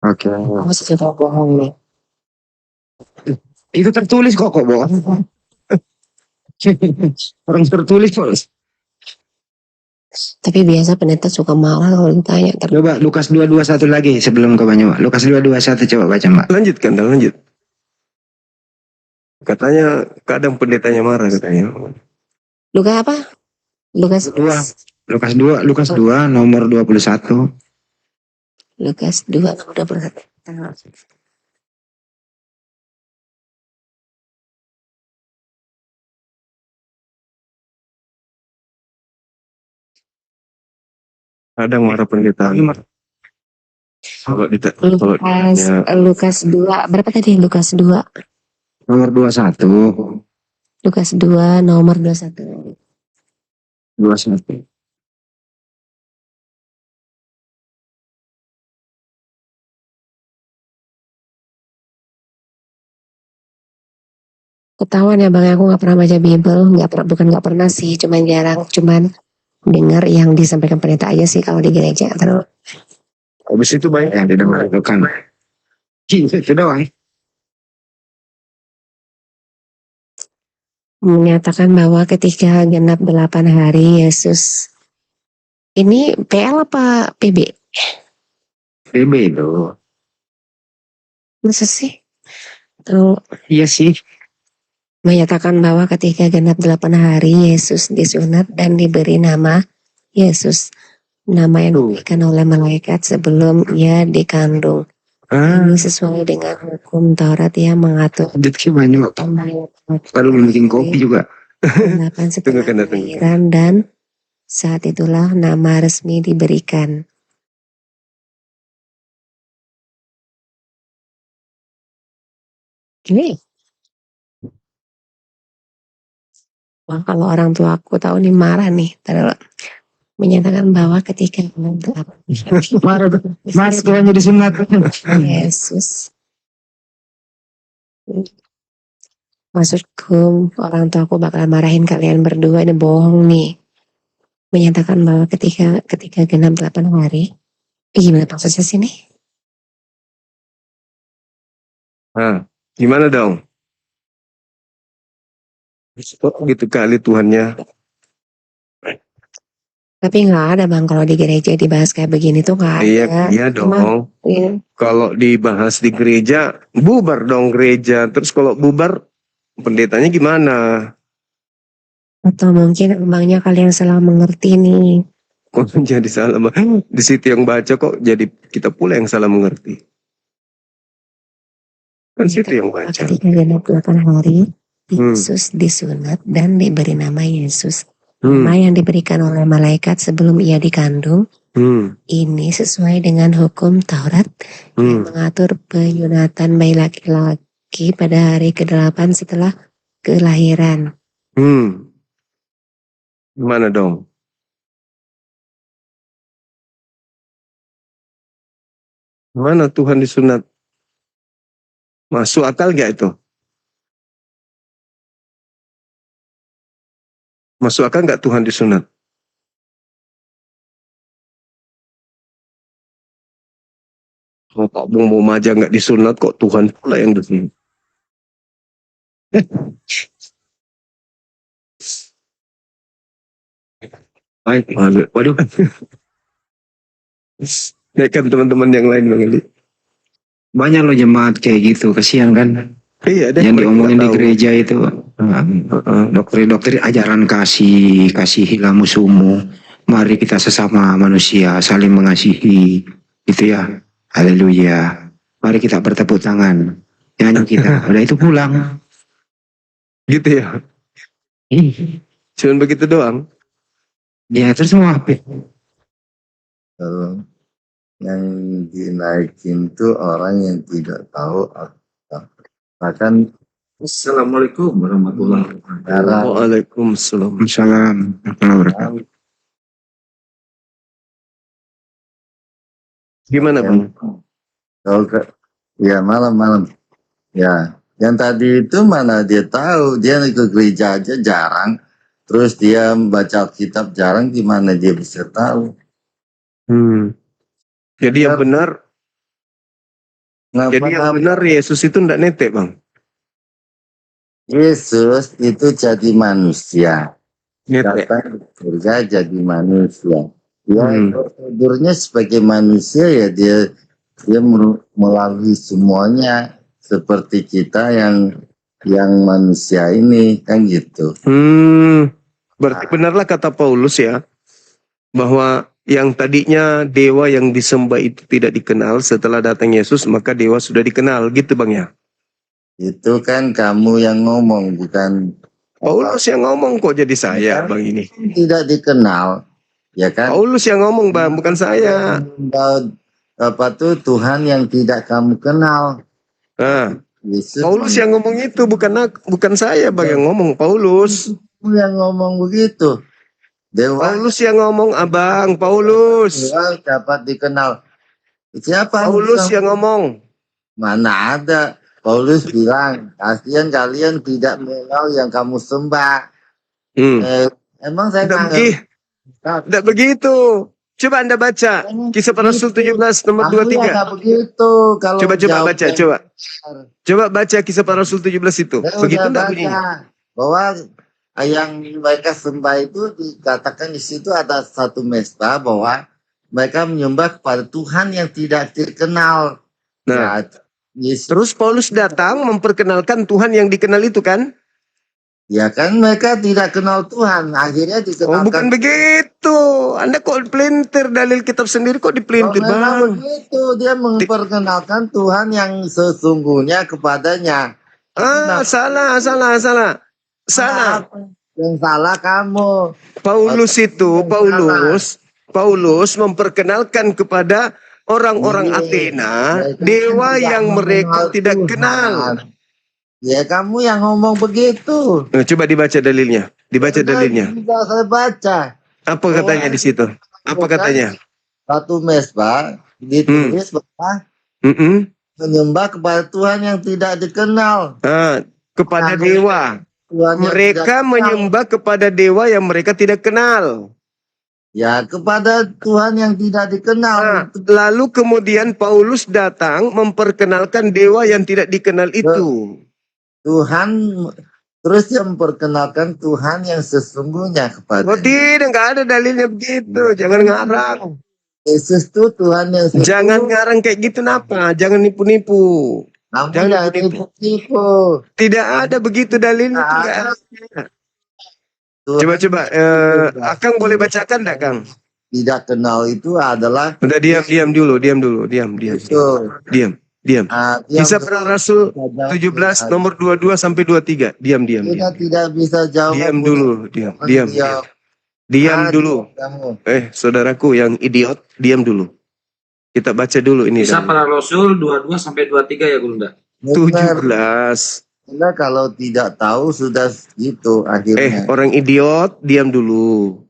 Oke. Aku masih coba bohong nih. Itu tertulis kok bohong. Orang tertulis kok. Tapi biasa pendeta suka marah kalau ditanya. Coba Lukas 2:21 lagi sebelum ke Banyuwangi. Lukas 2:21 coba baca Mbak. Lanjutkan, dan lanjut. Katanya kadang pendetanya marah katanya. Lukas apa? Lukas 2. Lukas 2 nomor 21. Lukas 2 udah berat. Kadang marah pendeta. Kalau Lukas 2 berapa tadi? Lukas 2 Nomor 21. Lukas 2 nomor 21. 21. Ketahuan ya bang, aku nggak pernah baca Bible, nggak pernah sih, cuman dengar yang disampaikan pendeta aja sih kalau di gereja. Terus habis itu banyak Yang didengar itu kan. Itu doang. menyatakan bahwa ketika genap 8 hari Yesus, ini PL apa PB? BB itu. Masa sih? Terus Iya sih. menyatakan bahwa ketika genap 8 hari Yesus disunat dan diberi nama Yesus, nama yang diberikan oleh malaikat sebelum ia dikandung. Ini sesuai dengan hukum Taurat yang mengatur Lanjut ke banyak. Lalu bikin kopi juga. 8 setelah Tunggu. kelahiran, dan saat itulah nama resmi diberikan. Ini wah, kalau orang tua aku tahu nih marah nih. Terus menyatakan bahwa ketika Marah Tuhannya disunat. Yesus, maksudku orang tua aku bakal marahin kalian berdua, ini bohong nih. Menyatakan bahwa ketika genap 8 hari, gimana maksudnya sini? Gimana dong? Kok gitu kali Tuhannya? Tapi nggak ada bang, kalau di gereja dibahas kayak begini tuh nggak ada. Iya dong. Iya. Kalau dibahas di gereja, bubar dong gereja. Terus kalau bubar, pendetanya gimana? Atau mungkin abangnya kalian salah mengerti nih. Kok jadi salah? Di situ yang baca kok jadi kita pula yang salah mengerti. Kan situ yang baca. Ketika genap 8 hari, Yesus disunat dan diberi nama Yesus. Nama yang diberikan oleh malaikat sebelum ia dikandung. Ini sesuai dengan hukum Taurat yang mengatur penyunatan bayi laki-laki pada hari ke-8 setelah kelahiran. Gimana dong? Mana Tuhan disunat? Masuk akal nggak itu? Masuk akal nggak Tuhan disunat? Oh, Pak Bung aja nggak disunat kok Tuhan pula yang disunat. Baik, waduh. Ya kan teman-teman yang lain Bang Eli. Banyak loh jemaat kayak gitu, kasihan kan? Iya deh. Yang mereka diomongin di tahu. gereja itu, dokter-dokter ajaran kasihilah musuhmu. Mari kita sesama manusia saling mengasihi, gitu ya. Haleluya. Mari kita bertepuk tangan. Nyanyi kita. Udah itu pulang. Gitu ya. Cuman begitu doang. Ya terus mau apa? Kalau yang dinaikin tuh orang yang tidak tahu bahkan Assalamualaikum warahmatullahi sekarang Waalaikumsalam. wabarakatuh. Gimana Bang? kalau ya malam-malam ya yang tadi itu mana dia tahu, dia ke gereja aja jarang, terus dia membaca Alkitab jarang, gimana dia bisa tahu? Jadi yang benar, Ngapa Yesus itu enggak netek Bang. Yesus itu jadi manusia, Netek. datang ke surga jadi manusia. Ya, Hmm. prosedurnya sebagai manusia ya dia melalui semuanya seperti kita yang manusia ini kan gitu. Berarti benarlah kata Paulus ya, bahwa yang tadinya dewa yang disembah itu tidak dikenal, setelah datang Yesus maka dewa sudah dikenal, gitu Bang ya. Itu kan kamu yang ngomong, bukan Paulus yang ngomong kok jadi saya Bang ini. tidak dikenal, ya kan? Paulus yang ngomong Bang, bukan saya. Apa tuh Tuhan yang tidak kamu kenal? Nah, Yesus Paulus yang ngomong itu, bukan saya Bang yang ngomong, Paulus. yang ngomong begitu. Dewa Paulus yang ngomong Abang, Paulus. Tuhan dapat dikenal. Siapa Paulus yang ngomong. Mana ada? Paulus bilang, kasihan kalian tidak mengenal yang kamu sembah. Emang saya Tidak begitu. Coba Anda baca Kisah Para Rasul 17 nomor 23. Nggak begitu. Kalau Coba baca, coba. Coba baca Kisah Para Rasul 17 itu. Begitu enggak bunyinya? Bahwa yang mereka sembah itu dikatakan di situ ada satu mesbah bahwa mereka menyembah kepada Tuhan yang tidak dikenal. Nah, Yesus. terus Paulus datang memperkenalkan Tuhan yang dikenal itu kan? Ya kan mereka tidak kenal Tuhan, akhirnya dikenalkan. Oh, bukan begitu. Anda kok pelintir dalil kitab sendiri, kok dipelintir Bang? Begitu, dia memperkenalkan Tuhan yang sesungguhnya kepadanya. Salah. Yang salah kamu. Paulus memperkenalkan kepada orang-orang Athena dewa yang mereka tidak kenal. Ya kamu yang ngomong begitu. Coba dibaca dalilnya. Tidak saya baca. Apa katanya di situ? Apa katanya? Satu mesbah ditulis bahwa menyembah kepada Tuhan yang tidak dikenal. Kepada dewa. Mereka menyembah kepada dewa yang mereka tidak kenal. Ya, kepada Tuhan yang tidak dikenal. Lalu kemudian Paulus datang memperkenalkan dewa yang tidak dikenal itu. Tuhan terus dia memperkenalkan Tuhan yang sesungguhnya kepada. Oh tidak, nggak ada dalilnya begitu. Jangan ngarang. Yesus tuh Tuhan yang sesungguhnya. Jangan ngarang kayak gitu napa? Jangan nipu-nipu. Jangan nipu-nipu. Tidak ada begitu dalilnya. Coba. Akang boleh bacakan enggak, Kang? Tidak kenal itu adalah. Udah diam dulu. Diam. Kisah Para Rasul 17 nomor 22 sampai 23. Diam. Kita tidak bisa jawab. Diam dulu. Saudaraku yang idiot, diam dulu. Kita baca dulu ini. Kisah Para Rasul 22 sampai 23 ya Gunda. 17. Anda kalau tidak tahu sudah gitu akhirnya. Orang idiot, diam dulu.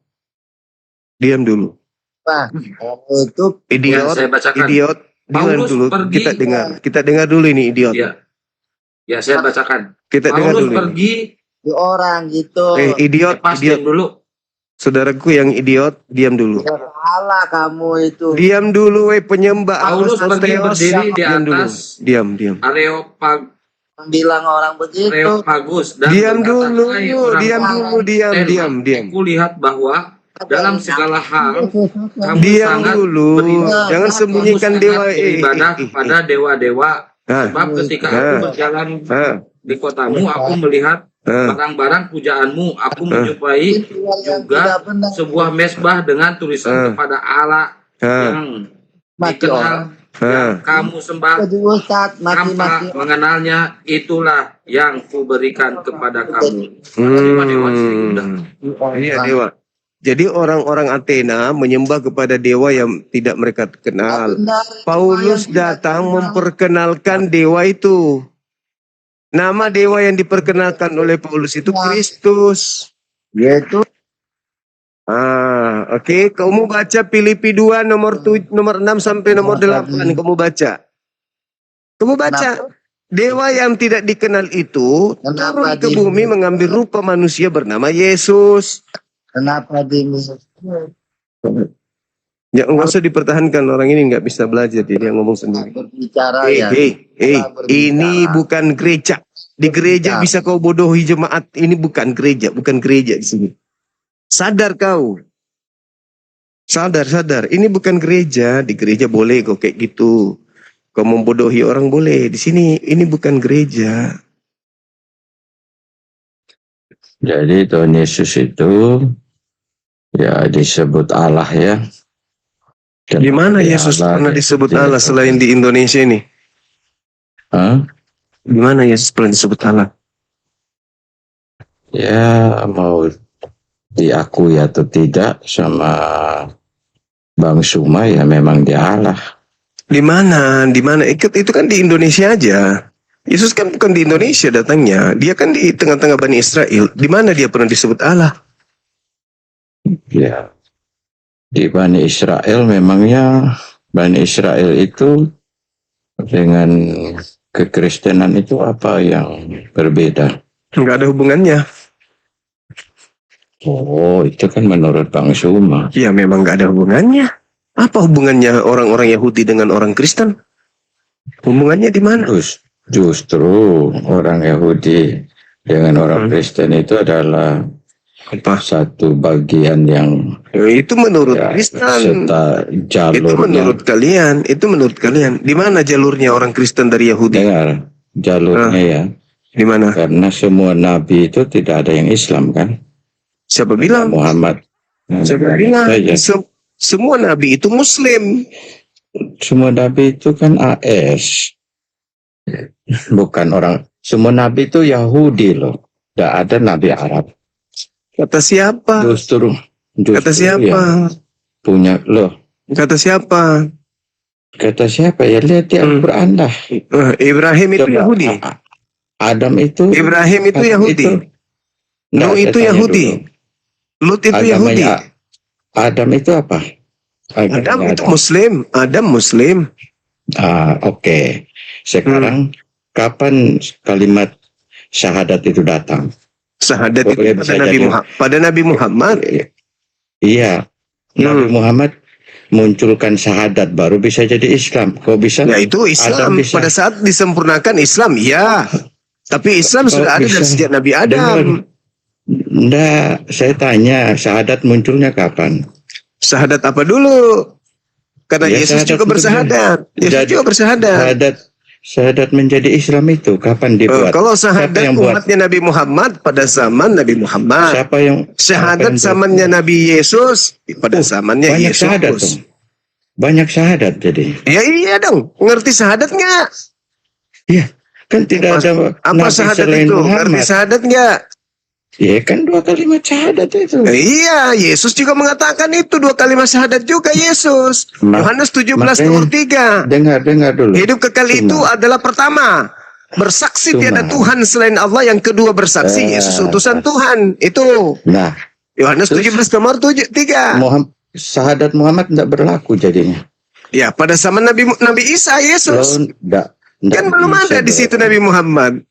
Nah, itu Idiot. Saya bacakan. Diam Paulus dulu. pergi. Kita dengar dulu ini idiot. Ya. Ya, saya bacakan. Kita dengar Paulus dulu. pergi Di orang gitu. Idiot, pas idiot. diam dulu. Saudaraku yang idiot, diam dulu. Salah kamu itu. Diam dulu, penyembah Paulus pergi Apostolos. berdiri di Diam dulu. atas Diam. Bilang orang begitu. Areopagus dan Diam berkata, dulu, "Hai orang diam. Aku lihat bahwa dalam segala hal kamu Diam sangat dulu. beriman. Jangan Kamu sembunyikan sangat dewa. beribadah kepada dewa-dewa. Ah, Sebab ketika Ah. aku berjalan ah, di kotamu, aku melihat ah. barang-barang pujaanmu. Aku menjumpai juga sebuah mesbah dengan tulisan kepada Allah yang Mati orang. dikenal yang kamu sembah. Jadi Ustaz, Tanpa mati-mati. mengenalnya, itulah yang kuberikan kepada kamu. Dewa-dewa di sini udah. Iya, dewa. Jadi orang-orang Athena menyembah kepada dewa yang tidak mereka kenal. Paulus datang memperkenalkan dewa itu. Nama dewa yang diperkenalkan oleh Paulus itu Kristus. Yaitu Oke. Kamu baca Filipi 2 nomor 6 sampai nomor 8. Kamu baca. Dewa yang tidak dikenal itu turun ke bumi mengambil rupa manusia bernama Yesus. kenapa di Ya, nggak usah dipertahankan, orang ini nggak bisa belajar, dia ngomong sendiri. berbicara ya? Ini bukan gereja. Di gereja bisa kau bodohi jemaat. Ini bukan gereja di sini. Sadar kau. Sadar. Ini bukan gereja. Di gereja boleh kau kayak gitu. Kau membodohi orang boleh. Di sini ini bukan gereja. Jadi Tuhan Yesus itu ya disebut Allah ya. Di mana Ya, Yesus Allah, pernah disebut dia- Allah selain di Indonesia ini? Hah? Di mana Yesus pernah disebut Allah? Ya mau diakui atau tidak sama Bang Suma ya memang dia Allah. Di mana? Itu kan di Indonesia aja. Yesus kan bukan di Indonesia datangnya. Dia kan di tengah-tengah Bani Israel. Di mana dia pernah disebut Allah? Ya di Bani Israel memangnya Bani Israel itu dengan kekristenan itu apa yang berbeda? Enggak ada hubungannya. Oh itu kan menurut Bang Suma. Ya memang enggak ada hubungannya. Apa hubungannya orang-orang Yahudi dengan orang Kristen? Hubungannya di mana? Justru orang Yahudi dengan orang Kristen itu adalah Apa? satu bagian yang Itu menurut ya, Kristen. serta Itu jalurnya. menurut kalian. Di mana jalurnya orang Kristen dari Yahudi? Dengar jalurnya ya, Di mana? karena semua nabi itu tidak ada yang Islam kan? Siapa bilang? Muhammad. Siapa bilang? Saja. Semua nabi itu Muslim. Semua nabi itu kan AS, bukan orang. Semua nabi itu Yahudi loh. Tidak ada nabi Arab. Kata siapa? Justru Kata siapa? yang punya loh. Kata siapa? Kata siapa ya? Lihat di Al-Quran dah. Ibrahim itu Coba, Yahudi. Adam itu. Ibrahim itu Yahudi. Nggak, Nuh saya itu tanya Yahudi. dulu. Lut itu Agamanya- Yahudi. Adam itu apa? Adam Agamanya itu Muslim. Adam Muslim. Oke. Sekarang kapan kalimat syahadat itu datang? Syahadat itu Boleh pada bisa Nabi jadi- Muhammad. Pada Nabi Muhammad. Iya. Nabi Muhammad munculkan syahadat baru bisa jadi Islam. Kok bisa? Ya itu Islam. Adam bisa. Pada saat disempurnakan Islam, ya. Tapi Islam Kalau sudah ada bisa. dari sejak Nabi Adam. Dengar. Nggak, saya tanya syahadat munculnya kapan? Syahadat apa dulu? Karena Ya, Yesus syahadat juga itu bersahadat. Yesus Jadi- juga bersahadat. Syahadat menjadi Islam itu kapan dibuat? Kalau Siapa syahadat yang buat? umatnya Nabi Muhammad pada zaman Nabi Muhammad. Siapa yang Syahadat siapa yang zamannya Nabi Yesus pada zamannya banyak syahadat Yesus. dong. Banyak syahadat jadi. Ya iya dong. Ngerti syahadat nggak? Iya, kan tidak ada Apa nabi syahadat selain itu? Ngerti Muhammad. syahadat nggak? Iya kan 2 kalimat syahadat itu. Iya, Yesus juga mengatakan itu 2 kalimat syahadat juga Yesus. Nah, Yohanes 17 makanya- nomor 3. Dengar dulu. Hidup kekal Cuma- itu adalah pertama. Bersaksi Cuma- tiada Tuhan selain Allah. Yang kedua bersaksi Yesus utusan Tuhan. Itu Nah, Yohanes Terus- 17 nomor 3. syahadat Muhammad tidak berlaku jadinya. Ya, pada zaman Nabi Isa Yesus. Loh, Kan belum ada di situ Nabi Muhammad.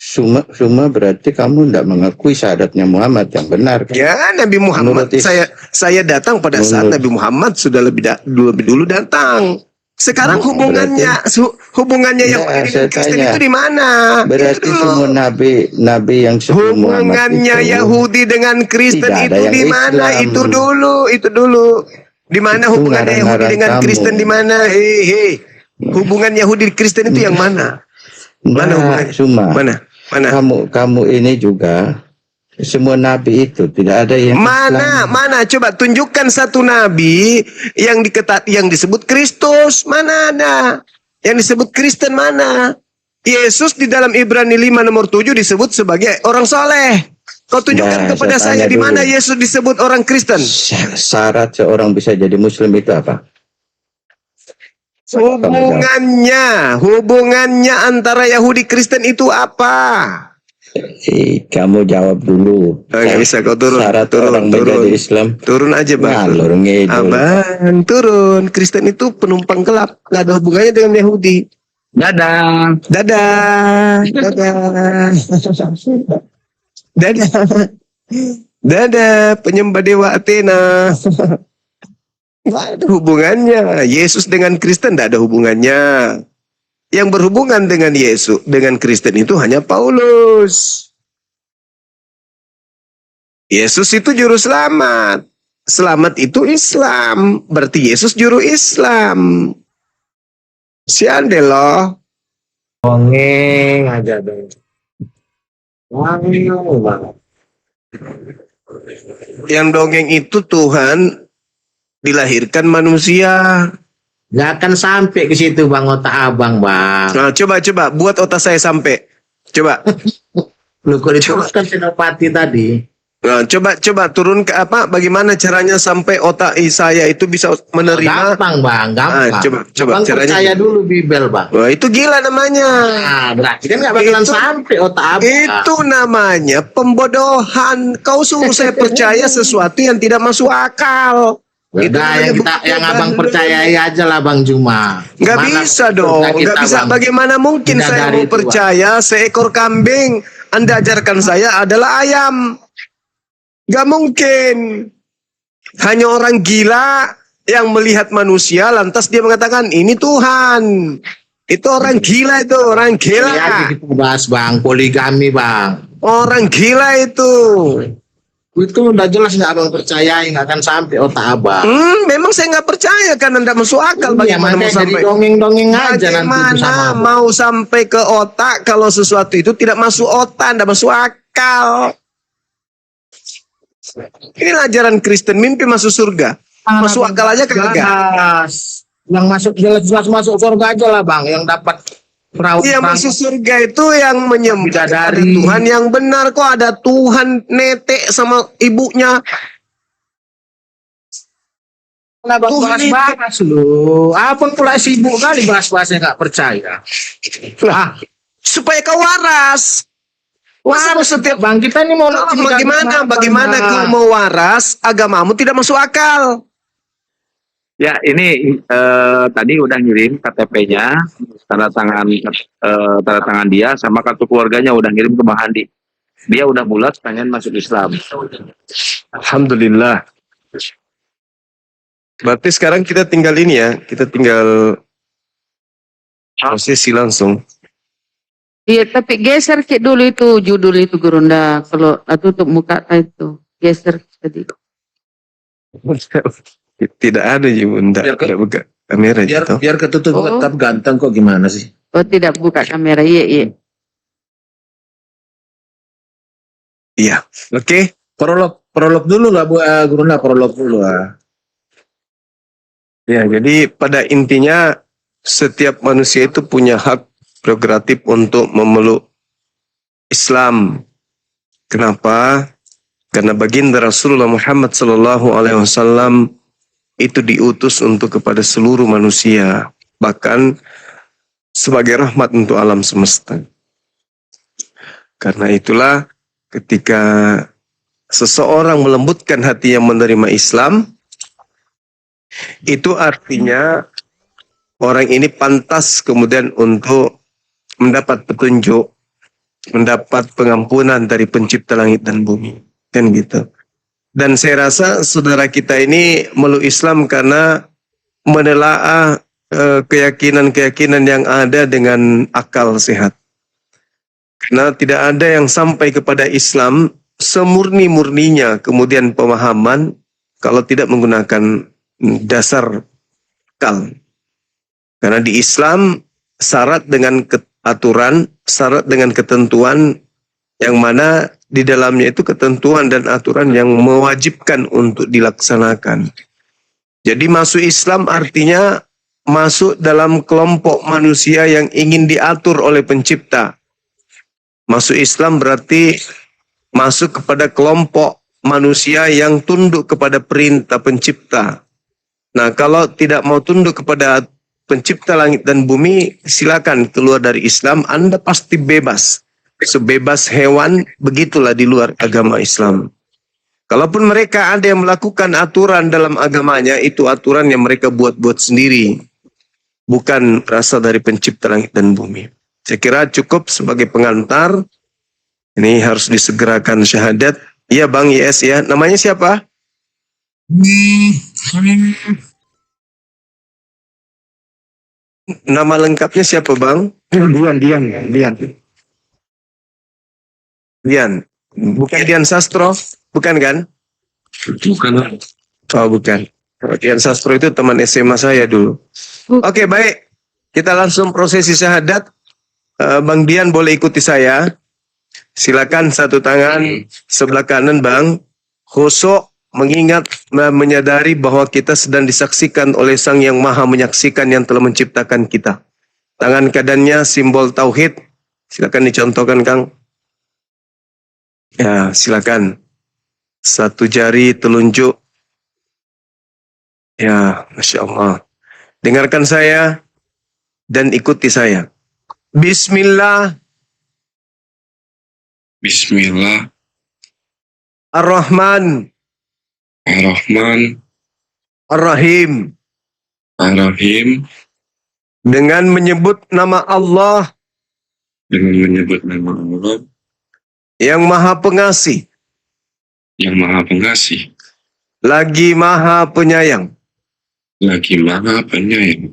Suma berarti kamu tidak mengakui syahadatnya Muhammad yang benar kan? Ya, Nabi Muhammad. Menurut Saya datang pada saat menurut- Nabi Muhammad sudah lebih dulu datang. Sekarang Oh, hubungannya Ya, Yahudi saya dengan Kristen tanya. itu di mana? Berarti Itu dulu. semua nabi yang sebelum Muhammad Hubungannya itu Yahudi dengan Kristen tidak ada itu yang di mana? Islam. Itu dulu. Di mana Itu hubungannya Yahudi ngarang-ngarang dengan kamu. Kristen di mana? Hei. Hubungan Yahudi Kristen itu yang mana? Mana Nah, hubungannya? Suma, Mana? kamu ini juga semua nabi itu tidak ada yang Islam. Mana? Coba tunjukkan satu nabi yang yang disebut Kristus. Mana ada? Yang disebut Kristen mana? Yesus di dalam Ibrani 5 nomor 7 disebut sebagai orang soleh. Kau tunjukkan Nah, kepada saya saya tanya di mana dulu. Yesus disebut orang Kristen. Syarat seorang bisa jadi Muslim itu apa? Hubungannya antara Yahudi Kristen itu apa? Kamu jawab dulu. Nggak bisa, kau turun. Syarat orang menjadi Islam. Turun aja bang. Ngalur ngidul. Abang turun. Kristen itu penumpang gelap, nggak ada hubungannya dengan Yahudi. Dadah. Dadah. Dadah penyembah dewa Athena. Nggak ada hubungannya. Yesus dengan Kristen nggak ada hubungannya. Yang berhubungan dengan Yesus dengan Kristen itu hanya Paulus. Yesus itu juru selamat. Selamat itu Islam. Berarti Yesus juru Islam. Sian deh loh. Dongeng aja dong. Dongeng banget. Yang dongeng itu Tuhan dilahirkan manusia. Nggak akan sampai ke situ bang, otak abang bang. Nah, coba buat otak saya sampai. Coba. Lu kok diteruskan Senopati tadi. Nah, coba turun ke apa? Bagaimana caranya sampai otak saya itu bisa menerima? Gampang bang, gampang. Ah, coba Bang caranya. percaya dulu Bibel bang. Wah, itu gila namanya. Nah, berarti kan nggak bakalan Itu- sampai otak abang. Itu namanya pembodohan. Kau suruh saya percaya sesuatu yang tidak masuk akal. Itu Udah namanya yang bukti abang bandel. percayai aja lah bang Juma. Nggak Mana bisa surga dong, kita, nggak bisa. Bang? Bagaimana mungkin Tidak saya dari mau itu, percaya seekor kambing Anda ajarkan saya adalah ayam? Nggak mungkin. Hanya orang gila yang melihat manusia lantas dia mengatakan ini Tuhan. Itu orang gila itu, orang Ini gila. aja kita bahas bang, poligami bang. Orang gila itu. Itu udah jelas nggak abang percayai, nggak akan sampai otak abang. Memang saya nggak percaya karena nggak masuk akal. Iya, Bagaimana mau makanya jadi sampai? dongeng-dongeng aja nanti itu sama Bagaimana abang. mau sampai ke otak kalau sesuatu itu tidak masuk otak, tidak masuk akal? Ini ajaran Kristen, mimpi masuk surga. Masuk akal aja kagak. Jelas. Yang masuk jelas masuk surga aja lah bang, yang dapat perahu. Iya, masuk surga itu yang menyembah ada Bidadari. Tuhan yang benar. Kok ada Tuhan netek sama ibunya? Bahas-bahas lu. Apun pula sibuk kali bahas-bahasnya nggak percaya. Lah, supaya kau waras. Masa setiap Bang kita ini mau bagaimana kau mau waras, agamamu tidak masuk akal. Ya, ini tadi udah ngirim KTP-nya, tanda tangan dia, sama kartu keluarganya udah ngirim ke Bang Handi. Dia udah bulat pengen masuk Islam. Alhamdulillah. Berarti sekarang kita tinggal ini ya, kita tinggal prosesi langsung. Iya, tapi geser ke dulu itu judul itu Gurunda. Kalau tutup muka itu geser tadi. Tidak ada ya bunda, Biar ke- tidak buka kamera gitu. biar ketutup Oh. tetap ganteng kok gimana sih? Oh, tidak buka kamera. Iya, iya. Iya, oke. Prolog dulu lah Bu Gurunda, prolog dulu lah. Ya, jadi pada intinya setiap manusia itu punya hak prerogatif untuk memeluk Islam. Kenapa? Karena baginda Rasulullah Muhammad SAW itu diutus untuk kepada seluruh manusia, bahkan sebagai rahmat untuk alam semesta. Karena itulah ketika seseorang melembutkan hati yang menerima Islam, itu artinya orang ini pantas kemudian untuk mendapat petunjuk mendapat pengampunan dari pencipta langit dan bumi. Kan gitu. Dan saya rasa saudara kita ini meluk Islam karena menelaah keyakinan-keyakinan yang ada dengan akal sehat. Karena tidak ada yang sampai kepada Islam semurni-murninya kemudian pemahaman kalau tidak menggunakan dasar akal. Karena di Islam syarat dengan aturan, syarat dengan ketentuan yang mana di dalamnya itu ketentuan dan aturan yang mewajibkan untuk dilaksanakan. Jadi masuk Islam artinya masuk dalam kelompok manusia yang ingin diatur oleh pencipta. Masuk Islam berarti masuk kepada kelompok manusia yang tunduk kepada perintah pencipta. Nah, kalau tidak mau tunduk kepada pencipta langit dan bumi, silakan keluar dari Islam, Anda pasti bebas. Sebebas hewan, begitulah di luar agama Islam. Kalaupun mereka ada yang melakukan aturan dalam agamanya, itu aturan yang mereka buat-buat sendiri. Bukan berasal dari pencipta langit dan bumi. Saya kira cukup sebagai pengantar. Ini harus disegerakan syahadat. Iya Bang Yes ya. Namanya siapa? Nama lengkapnya siapa Bang? Dian. Bukan Dian Sastro? Bukan kan? Bukan. Oh bukan. Dian Sastro itu teman SMA saya dulu. Oke baik. Kita langsung prosesi syahadat. Bang Dian boleh ikuti saya. Silakan satu tangan sebelah kanan Bang. Khusyuk mengingat, menyadari bahwa kita sedang disaksikan oleh Sang Yang Maha Menyaksikan yang telah menciptakan kita. Tangan kanannya simbol tauhid. Silakan dicontohkan Kang. Ya, silakan. Satu jari telunjuk. Ya, Masya Allah. Dengarkan saya dan ikuti saya. Bismillah. Bismillah. Ar-Rahman. Ar-Rahman. Ar-Rahim. Ar-Rahim. Dengan menyebut nama Allah. Dengan menyebut nama Allah. Yang Maha Pengasih. Yang Maha Pengasih. Lagi Maha Penyayang. Lagi Maha Penyayang.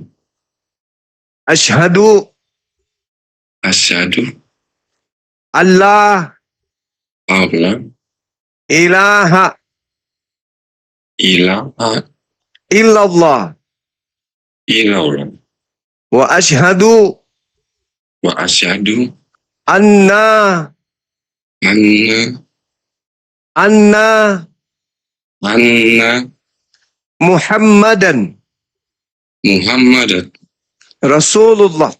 Asyhadu. Asyhadu. Allah. Allah. Ilaha. Ilaha. Illallah. Illallah. Wa asyhadu. Wa asyhadu. Anna. Anna. Muhammadan. Rasulullah.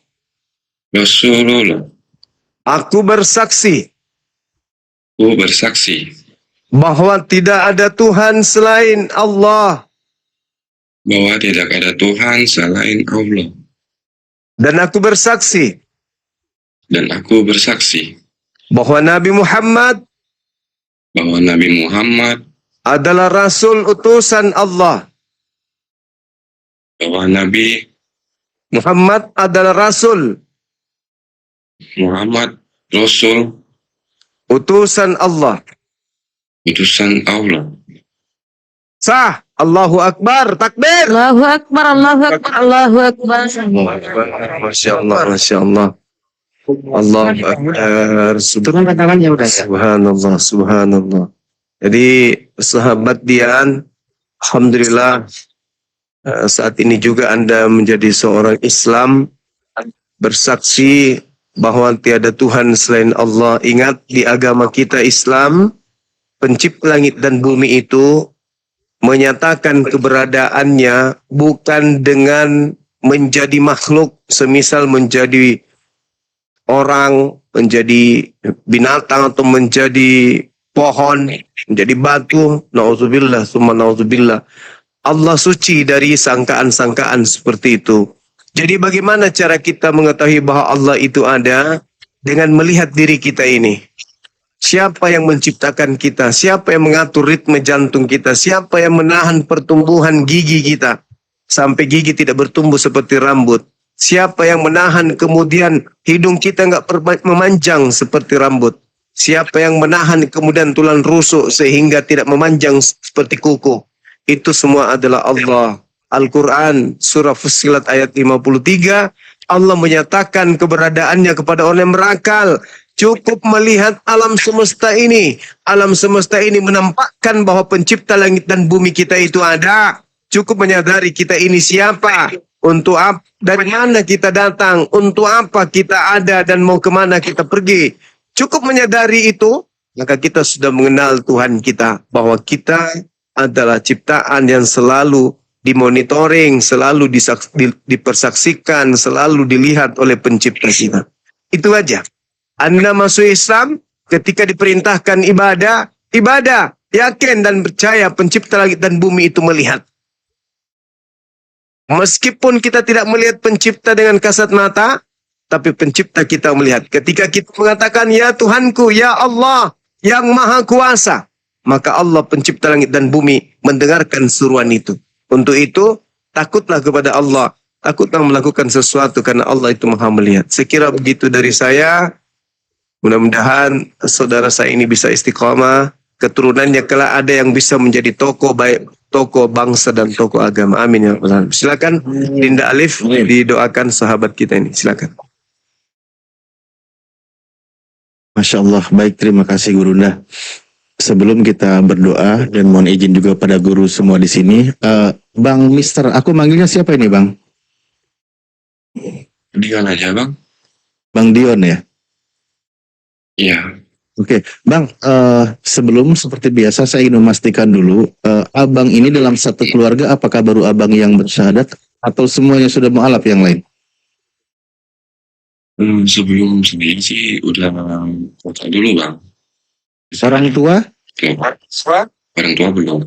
Aku bersaksi. Bahwa tidak ada Tuhan selain Allah. Bahwa tidak ada Tuhan selain Allah. Dan aku bersaksi. Bahwa Nabi Muhammad. Adalah Rasul utusan Allah. Bahwa Nabi Muhammad adalah Rasul. Rasul. Utusan Allah. Sah. Allahu Akbar. Takbir. Allahu Akbar, Allahu Akbar, Allahu Akbar. Masya Allah, Masya Allah. Allahu Akbar. Subhanallah, Subhanallah. Jadi sahabat Dian, alhamdulillah saat ini juga Anda menjadi seorang Islam, bersaksi bahwa tiada Tuhan selain Allah. Ingat, di agama kita Islam, pencipta langit dan bumi itu menyatakan keberadaannya bukan dengan menjadi makhluk, semisal menjadi orang, menjadi binatang atau menjadi pohon, menjadi batu. Nauzubillah, summa nauzubillah. Allah suci dari sangkaan-sangkaan seperti itu. Jadi bagaimana cara kita mengetahui bahwa Allah itu ada? Dengan melihat diri kita ini. Siapa yang menciptakan kita? Siapa yang mengatur ritme jantung kita? Siapa yang menahan pertumbuhan gigi kita? Sampai gigi tidak bertumbuh seperti rambut. Siapa yang menahan kemudian hidung kita nggak memanjang seperti rambut? Siapa yang menahan kemudian tulang rusuk sehingga tidak memanjang seperti kuku? Itu semua adalah Allah. Al-Quran surah Fussilat ayat 53, Allah menyatakan keberadaannya kepada orang yang berakal. Cukup melihat alam semesta ini. Alam semesta ini menampakkan bahwa pencipta langit dan bumi kita itu ada. Cukup menyadari kita ini siapa. Untuk apa, dari mana kita datang, untuk apa kita ada dan mau kemana kita pergi. Cukup menyadari itu, maka kita sudah mengenal Tuhan kita. Bahwa kita adalah ciptaan yang selalu dimonitoring, selalu dipersaksikan, selalu dilihat oleh pencipta kita. Itu aja. Anda masuk Islam, ketika diperintahkan ibadah, ibadah, yakin dan percaya pencipta langit dan bumi itu melihat. Meskipun kita tidak melihat pencipta dengan kasat mata, tapi pencipta kita melihat. Ketika kita mengatakan, ya Tuhanku, ya Allah, yang maha kuasa, maka Allah pencipta langit dan bumi mendengarkan seruan itu. Untuk itu, takutlah kepada Allah. Takutlah melakukan sesuatu karena Allah itu maha melihat. Sekira begitu dari saya. Mudah-mudahan saudara saya ini bisa istiqamah. Keturunannya kelak ada yang bisa menjadi tokoh baik, tokoh bangsa dan tokoh agama. Amin ya rabbal alamin. Silakan Dinda Alif didoakan sahabat kita ini. Silakan. Masya Allah, baik, terima kasih Gurunda. Sebelum kita berdoa dan mohon izin juga pada guru semua di sini, Bang Mister, aku manggilnya siapa ini Bang? Dion aja Bang. Bang Dion ya? Iya. Oke, Bang, sebelum seperti biasa saya ingin memastikan dulu, Abang ini dalam satu keluarga apakah baru Abang yang bersyahadat atau semuanya sudah mu'alaf yang lain? Sebelum sendiri sih udah kota dulu Bang. Orang tua? Orang tua belum.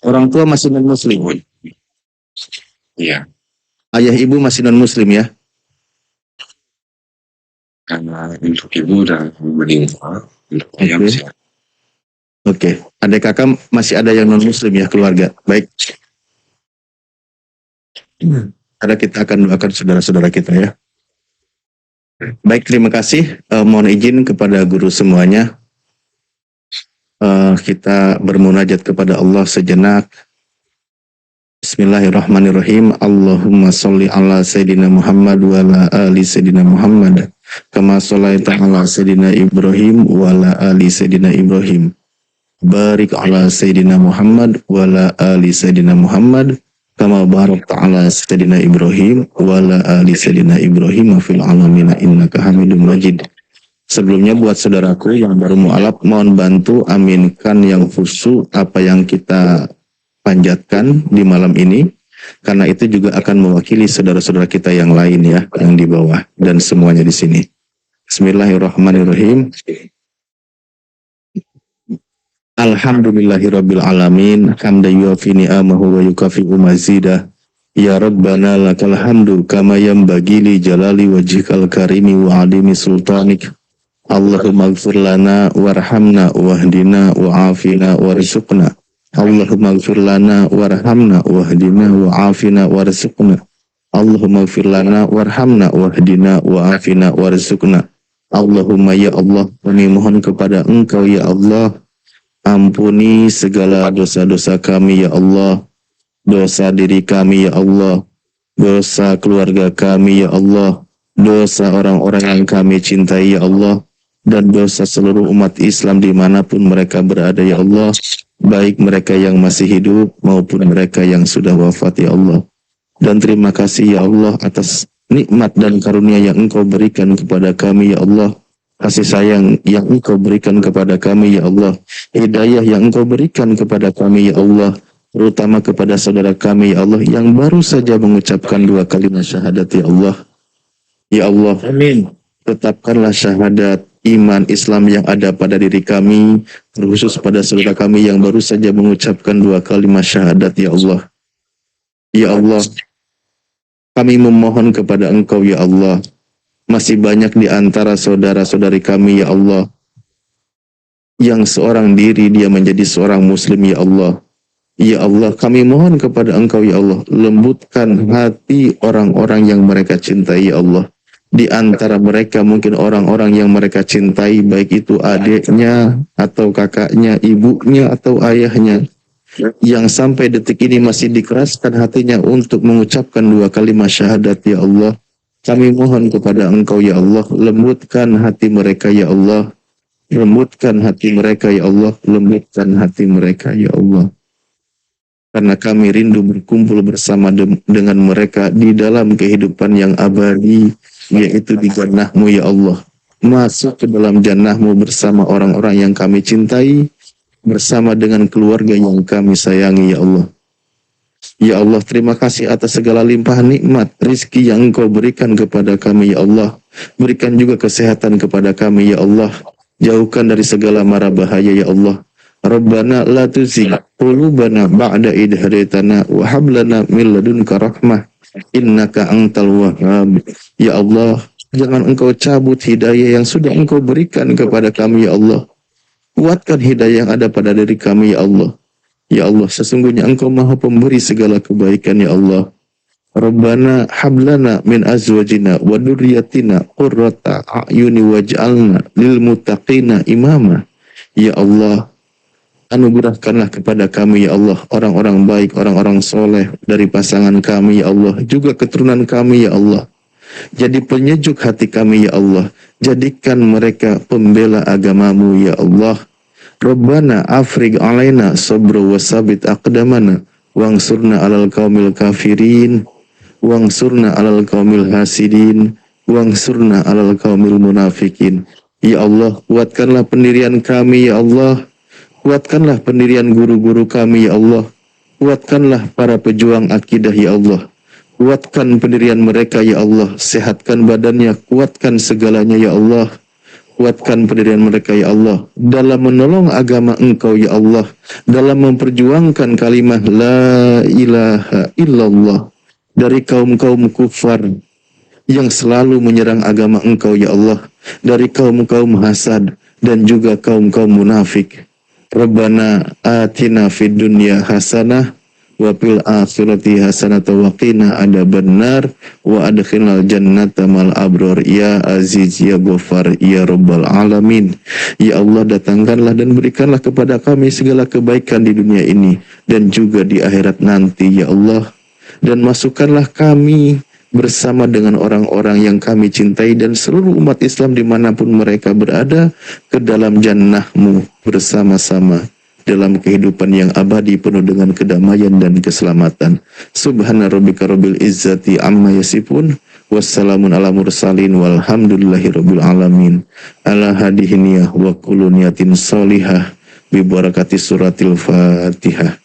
Orang tua masih non-muslim? Iya. Ayah ibu masih non-muslim ya? Karena untuk ibu udah meninggal, untuk ayah masih ada. Oke, adik kakak masih ada yang non-muslim ya keluarga. Baik. Karena kita akan doakan saudara-saudara kita ya. Baik, terima kasih. Mohon izin kepada guru semuanya. Kita bermunajat kepada Allah sejenak. Bismillahirrahmanirrahim. Allahumma sholli ala Sayyidina Muhammad wa ala ali Sayyidina Muhammad. Kama sholaita ala Sayyidina Ibrahim wa ala ali Sayyidina Ibrahim. Barik ala Sayyidina Muhammad wa ala ali Sayyidina Muhammad. Kama barakta ala Sayyidina Ibrahim wa ala ali Sayyidina Ibrahim fil alamina innaka Hamidum Majid. Sebelumnya buat saudaraku yang baru mu'alaf, mohon bantu aminkan yang khusyuk apa yang kita panjatkan di malam ini, karena itu juga akan mewakili saudara-saudara kita yang lain ya, yang di bawah dan semuanya di sini. Bismillahirrahmanirrahim. Alhamdulillahirabbil alamin, hamdan yuwafi ni'amahu wa yukafi'u mazidah. Ya Rabbana lakal hamdu kama yanbaghi li jalali wajhikal karimi wa adimi sultanik. Allahumma ighfir lana warhamna wahdina wa'afina warzuqna. Allahumma ighfir lana warhamna wahdina wa'afina warzuqna. Allahumma ighfir lana warhamna wahdina wa'afina warzuqna. Allahumma ya Allah, kami mohon kepada Engkau ya Allah, ampuni segala dosa-dosa kami ya Allah, dosa diri kami ya Allah, dosa keluarga kami ya Allah, dosa orang-orang yang kami cintai ya Allah, dan dosa seluruh umat Islam dimanapun mereka berada ya Allah, baik mereka yang masih hidup maupun mereka yang sudah wafat ya Allah. Dan terima kasih ya Allah atas nikmat dan karunia yang Engkau berikan kepada kami ya Allah, kasih sayang yang Engkau berikan kepada kami ya Allah, hidayah yang Engkau berikan kepada kami ya Allah, terutama kepada saudara kami ya Allah yang baru saja mengucapkan 2 kalimat syahadat ya Allah. Ya Allah, amin. Tetapkanlah syahadat iman Islam yang ada pada diri kami, terkhusus pada saudara kami yang baru saja mengucapkan 2 kalimat syahadat ya Allah. Ya Allah, kami memohon kepada Engkau ya Allah, masih banyak di antara saudara-saudari kami ya Allah, yang seorang diri dia menjadi seorang muslim ya Allah, Ya Allah, kami mohon kepada Engkau ya Allah, lembutkan hati orang-orang yang mereka cintai ya Allah. Di antara mereka mungkin orang-orang yang mereka cintai, baik itu adiknya atau kakaknya, ibunya atau ayahnya, yang sampai detik ini masih dikeraskan hatinya untuk mengucapkan 2 kalimat syahadat ya Allah. Kami mohon kepada Engkau ya Allah, lembutkan hati mereka ya Allah. Lembutkan hati mereka ya Allah, lembutkan hati mereka ya Allah. Karena kami rindu berkumpul bersama dengan mereka di dalam kehidupan yang abadi, yaitu di jannah-Mu ya Allah. Masuk ke dalam jannah-Mu bersama orang-orang yang kami cintai, bersama dengan keluarga yang kami sayangi ya Allah. Ya Allah, terima kasih atas segala limpahan nikmat rizki yang Engkau berikan kepada kami ya Allah. Berikan juga kesehatan kepada kami ya Allah. Jauhkan dari segala mara bahaya ya Allah. Rabbana la tuzigh qulubana ba'da idh hadaitana wa hab lana min ladunka rahmah innaka antal wahhab. Ya Allah, jangan Engkau cabut hidayah yang sudah Engkau berikan kepada kami ya Allah. Kuatkan hidayah yang ada pada diri kami ya Allah. Ya Allah, sesungguhnya Engkau Maha Pemberi segala kebaikan ya Allah. Rabbana hablana min azwajina wa dzurriyyatina qurrata a'yuni waj'alna lil muttaqina imama. Ya Allah, anugerahkanlah kepada kami ya Allah orang-orang baik, orang-orang soleh dari pasangan kami ya Allah, juga keturunan kami ya Allah. Jadi penyejuk hati kami ya Allah. Jadikan mereka pembela agamamu ya Allah. Rabbana afriq alaina sabra wa sabit aqdamana wangsurna alal qaumil kafirin wangsurna alal qaumil hasidin wangsurna alal qaumil munafikin. Ya Allah, kuatkanlah pendirian kami ya Allah. Kuatkanlah pendirian guru-guru kami ya Allah. Kuatkanlah para pejuang akidah ya Allah. Kuatkan pendirian mereka ya Allah. Sehatkan badannya, kuatkan segalanya ya Allah. Kuatkan pendirian mereka ya Allah dalam menolong agama Engkau ya Allah, dalam memperjuangkan kalimat la ilaha illallah dari kaum-kaum kufar yang selalu menyerang agama Engkau ya Allah, dari kaum-kaum hasad dan juga kaum-kaum munafik. Rabbana atina fid dunya hasanah wa fil akhirati hasanatan wa qina adzabannar wa adkhilnal jannata mal abrar ya aziz ya ghafar ya rabbal alamin. Ya Allah, datangkanlah dan berikanlah kepada kami segala kebaikan di dunia ini dan juga di akhirat nanti ya Allah, dan masukkanlah kami bersama dengan orang-orang yang kami cintai dan seluruh umat Islam dimanapun mereka berada ke dalam jannah-Mu bersama-sama dalam kehidupan yang abadi penuh dengan kedamaian dan keselamatan. Subhana rabbika rabbil izzati amma yasifun wassalamun ala mursalin walhamdulillahi rabbil alamin. Ala hadihiniyah wa kullu niyatin salihah bi barakati suratil Fatihah.